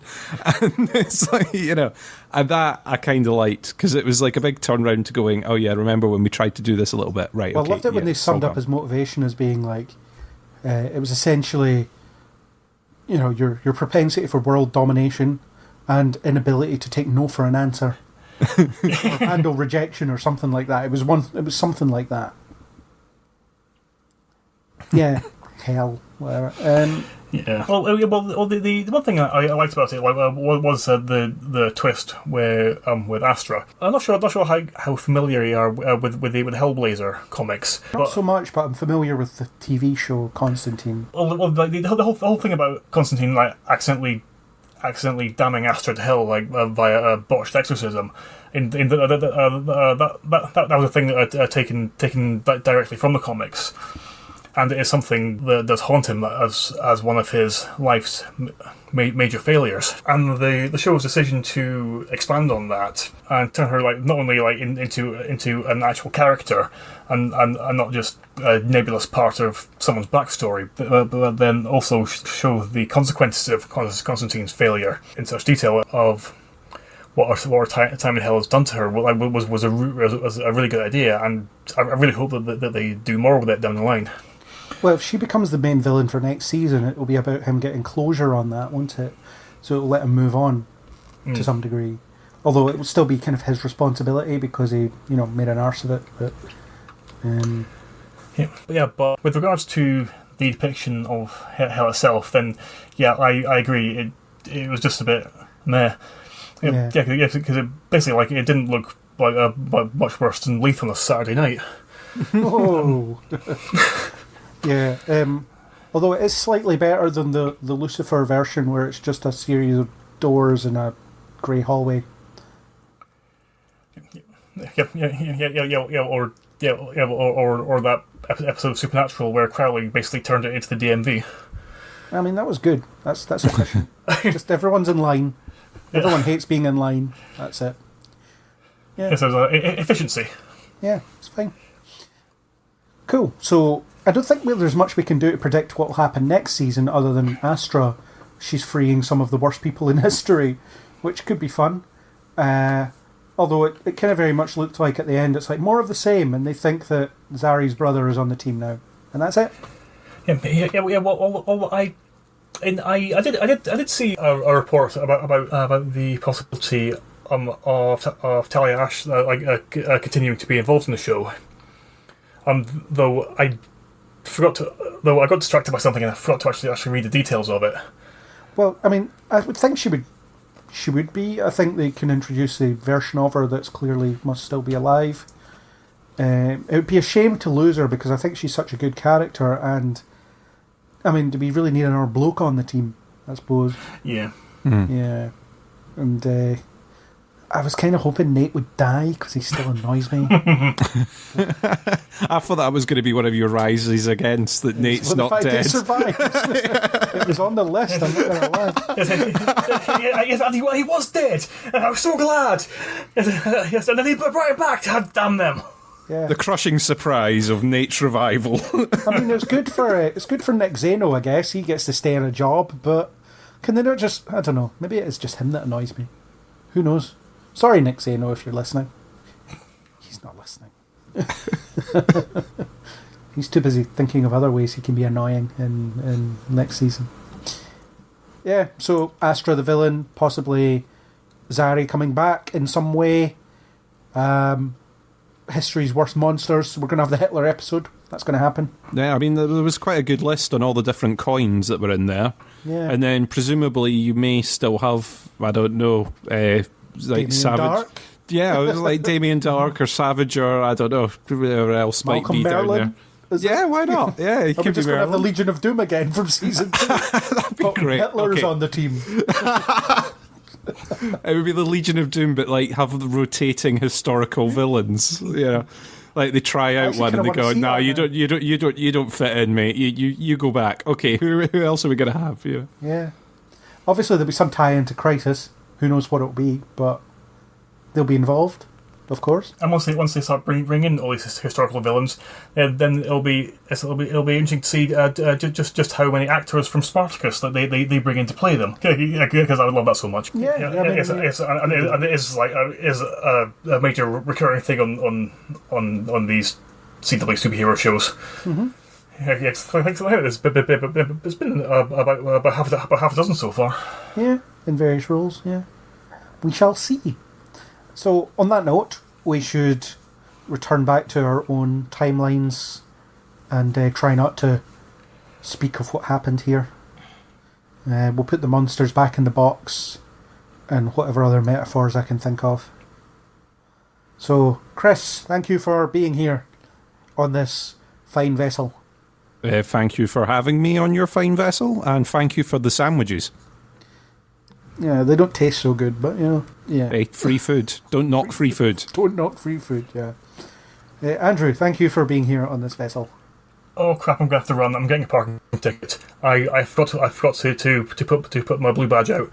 And it's like, you know, and that I kind of liked, because it was like a big turnaround to going, oh yeah, remember when we tried to do this a little bit? Right, well, okay, I loved it when they summed up his motivation as being like, it was essentially, you know, your propensity for world domination and inability to take no for an answer. Or handle rejection or something like that. It was something like that. Yeah, hell, whatever. Yeah. Well, the one thing I liked about it was the twist with Astra. I'm not sure how familiar you are with the Hellblazer comics. Not so much, but I'm familiar with the TV show Constantine. Well, the whole thing about Constantine, like accidentally damning Astra to hell, like via a botched exorcism. That was a thing that I'd taken directly from the comics. And it is something that does haunt him as one of his life's major failures. And the show's decision to expand on that and turn her like not only like into an actual character and not just a nebulous part of someone's backstory, but then also show the consequences of Constantine's failure in such detail of what our time in hell has done to her was a really good idea, and I really hope that they do more with it down the line. Well, if she becomes the main villain for next season, it will be about him getting closure on that, won't it? So it'll let him move on to some degree. Although it would still be kind of his responsibility because he, made an arse of it. But but with regards to the depiction of hell itself, then I agree. It was just a bit meh. Because it basically it didn't look like much worse than Lethal on a Saturday night. Oh, yeah. Although it is slightly better than the Lucifer version, where it's just a series of doors in a grey hallway. Or that episode of Supernatural where Crowley basically turned it into the DMV. I mean, that was good. That's a question. Just everyone's in line. Everyone hates being in line. That's it. Yeah. So efficiency. Yeah, it's fine. Cool. So I don't think there's much we can do to predict what will happen next season, other than Astra. She's freeing some of the worst people in history, which could be fun. Although it kind of very much looked like at the end it's like more of the same, and they think that Zari's brother is on the team now, and that's it. Well, I did see a report about the possibility of Talia Ash continuing to be involved in the show. Though I got distracted by something and I forgot to actually read the details of it. Well, I mean, I would think she would be. I think they can introduce a version of her that's clearly must still be alive. It would be a shame to lose her because I think she's such a good character, and I mean, do we really need another bloke on the team? I suppose. Yeah. Yeah. And I was kind of hoping Nate would die because he still annoys me. I thought that was going to be one of your rises against that Nate's not dead. It survived. It was on the list. I'm not going to lie. Yes, he was dead, and I was so glad. Yes, and then he brought it back. Damn them. Yeah. The crushing surprise of Nate's revival. I mean, it's good for Nick Zeno, I guess. He gets to stay in a job, but can they not just? I don't know. Maybe it is just him that annoys me. Who knows? Sorry, Nick Zeno, if you're listening. He's not listening. He's too busy thinking of other ways he can be annoying in next season. Yeah, so Astra the villain, possibly Zari coming back in some way. History's worst monsters. We're going to have the Hitler episode. That's going to happen. Yeah, I mean, there was quite a good list on all the different coins that were in there. Yeah. And then presumably you may still have, I don't know, like Damien Savage. Dark? Yeah, it was like Damien Dark or Savage or I don't know, whoever else Malcolm might be Merlin? down there. Yeah, why not? Yeah, he Are we could be just going to have the Merlin. Legion of Doom again from season 2? That'd be great. Hitler's Okay. on the team. It would be the Legion of Doom, but like have the rotating historical villains. Yeah, like they try out actually one and they kinda go, wanna see "No, that you don't fit in, mate. You go back." Okay, who else are we gonna have? Yeah. Yeah. Obviously, there'll be some tie into Crisis. Who knows what it'll be, but they'll be involved, of course. And once they start bringing in all these historical villains, then it'll be interesting to see just how many actors from Spartacus that they bring in to play them. Because I would love that so much. Yeah, I mean, and it is a major recurring thing on these CW superhero shows. Mm-hmm. Yes, thanks for that. It's been about half a dozen so far. Yeah, in various roles, yeah. We shall see. So, on that note, we should return back to our own timelines and try not to speak of what happened here. We'll put the monsters back in the box and whatever other metaphors I can think of. So, Chris, thank you for being here on this fine vessel. Thank you for having me on your fine vessel, and thank you for the sandwiches. Yeah, they don't taste so good, but, yeah. Hey, free food. Don't knock free food. Don't knock free food, yeah. Andrew, thank you for being here on this vessel. Oh crap! I'm going to have to run. I'm getting a parking ticket. I forgot to put my blue badge out.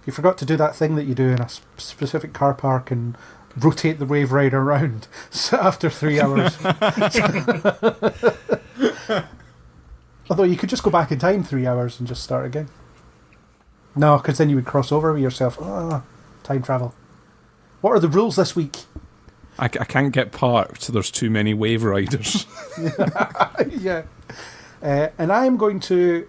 You forgot to do that thing that you do in a specific car park and rotate the Wave Rider around after 3 hours. Although you could just go back in time 3 hours and just start again. No, because then you would cross over with yourself. Time travel. What are the rules this week? I can't get parked. There's too many Wave Riders. Yeah. And I'm going to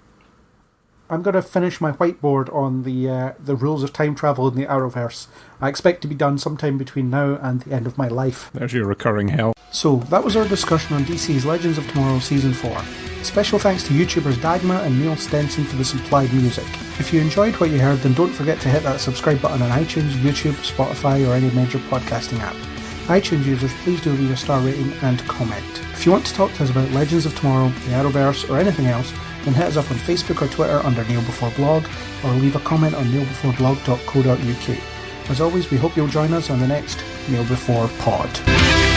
I'm going to finish my whiteboard on the rules of time travel in the Arrowverse. I expect to be done sometime between now and the end of my life. There's your recurring hell. So, that was our discussion on DC's Legends of Tomorrow Season 4. Special thanks to YouTubers DAGMA and Niall Stenson for the supplied music. If you enjoyed what you heard, then don't forget to hit that subscribe button on iTunes, YouTube, Spotify, or any major podcasting app. iTunes users, please do leave a star rating and comment. If you want to talk to us about Legends of Tomorrow, the Arrowverse, or anything else, then hit us up on Facebook or Twitter under Kneel Before Blog, or leave a comment on kneelbeforeblog.co.uk. As always, we hope you'll join us on the next Kneel Before Pod.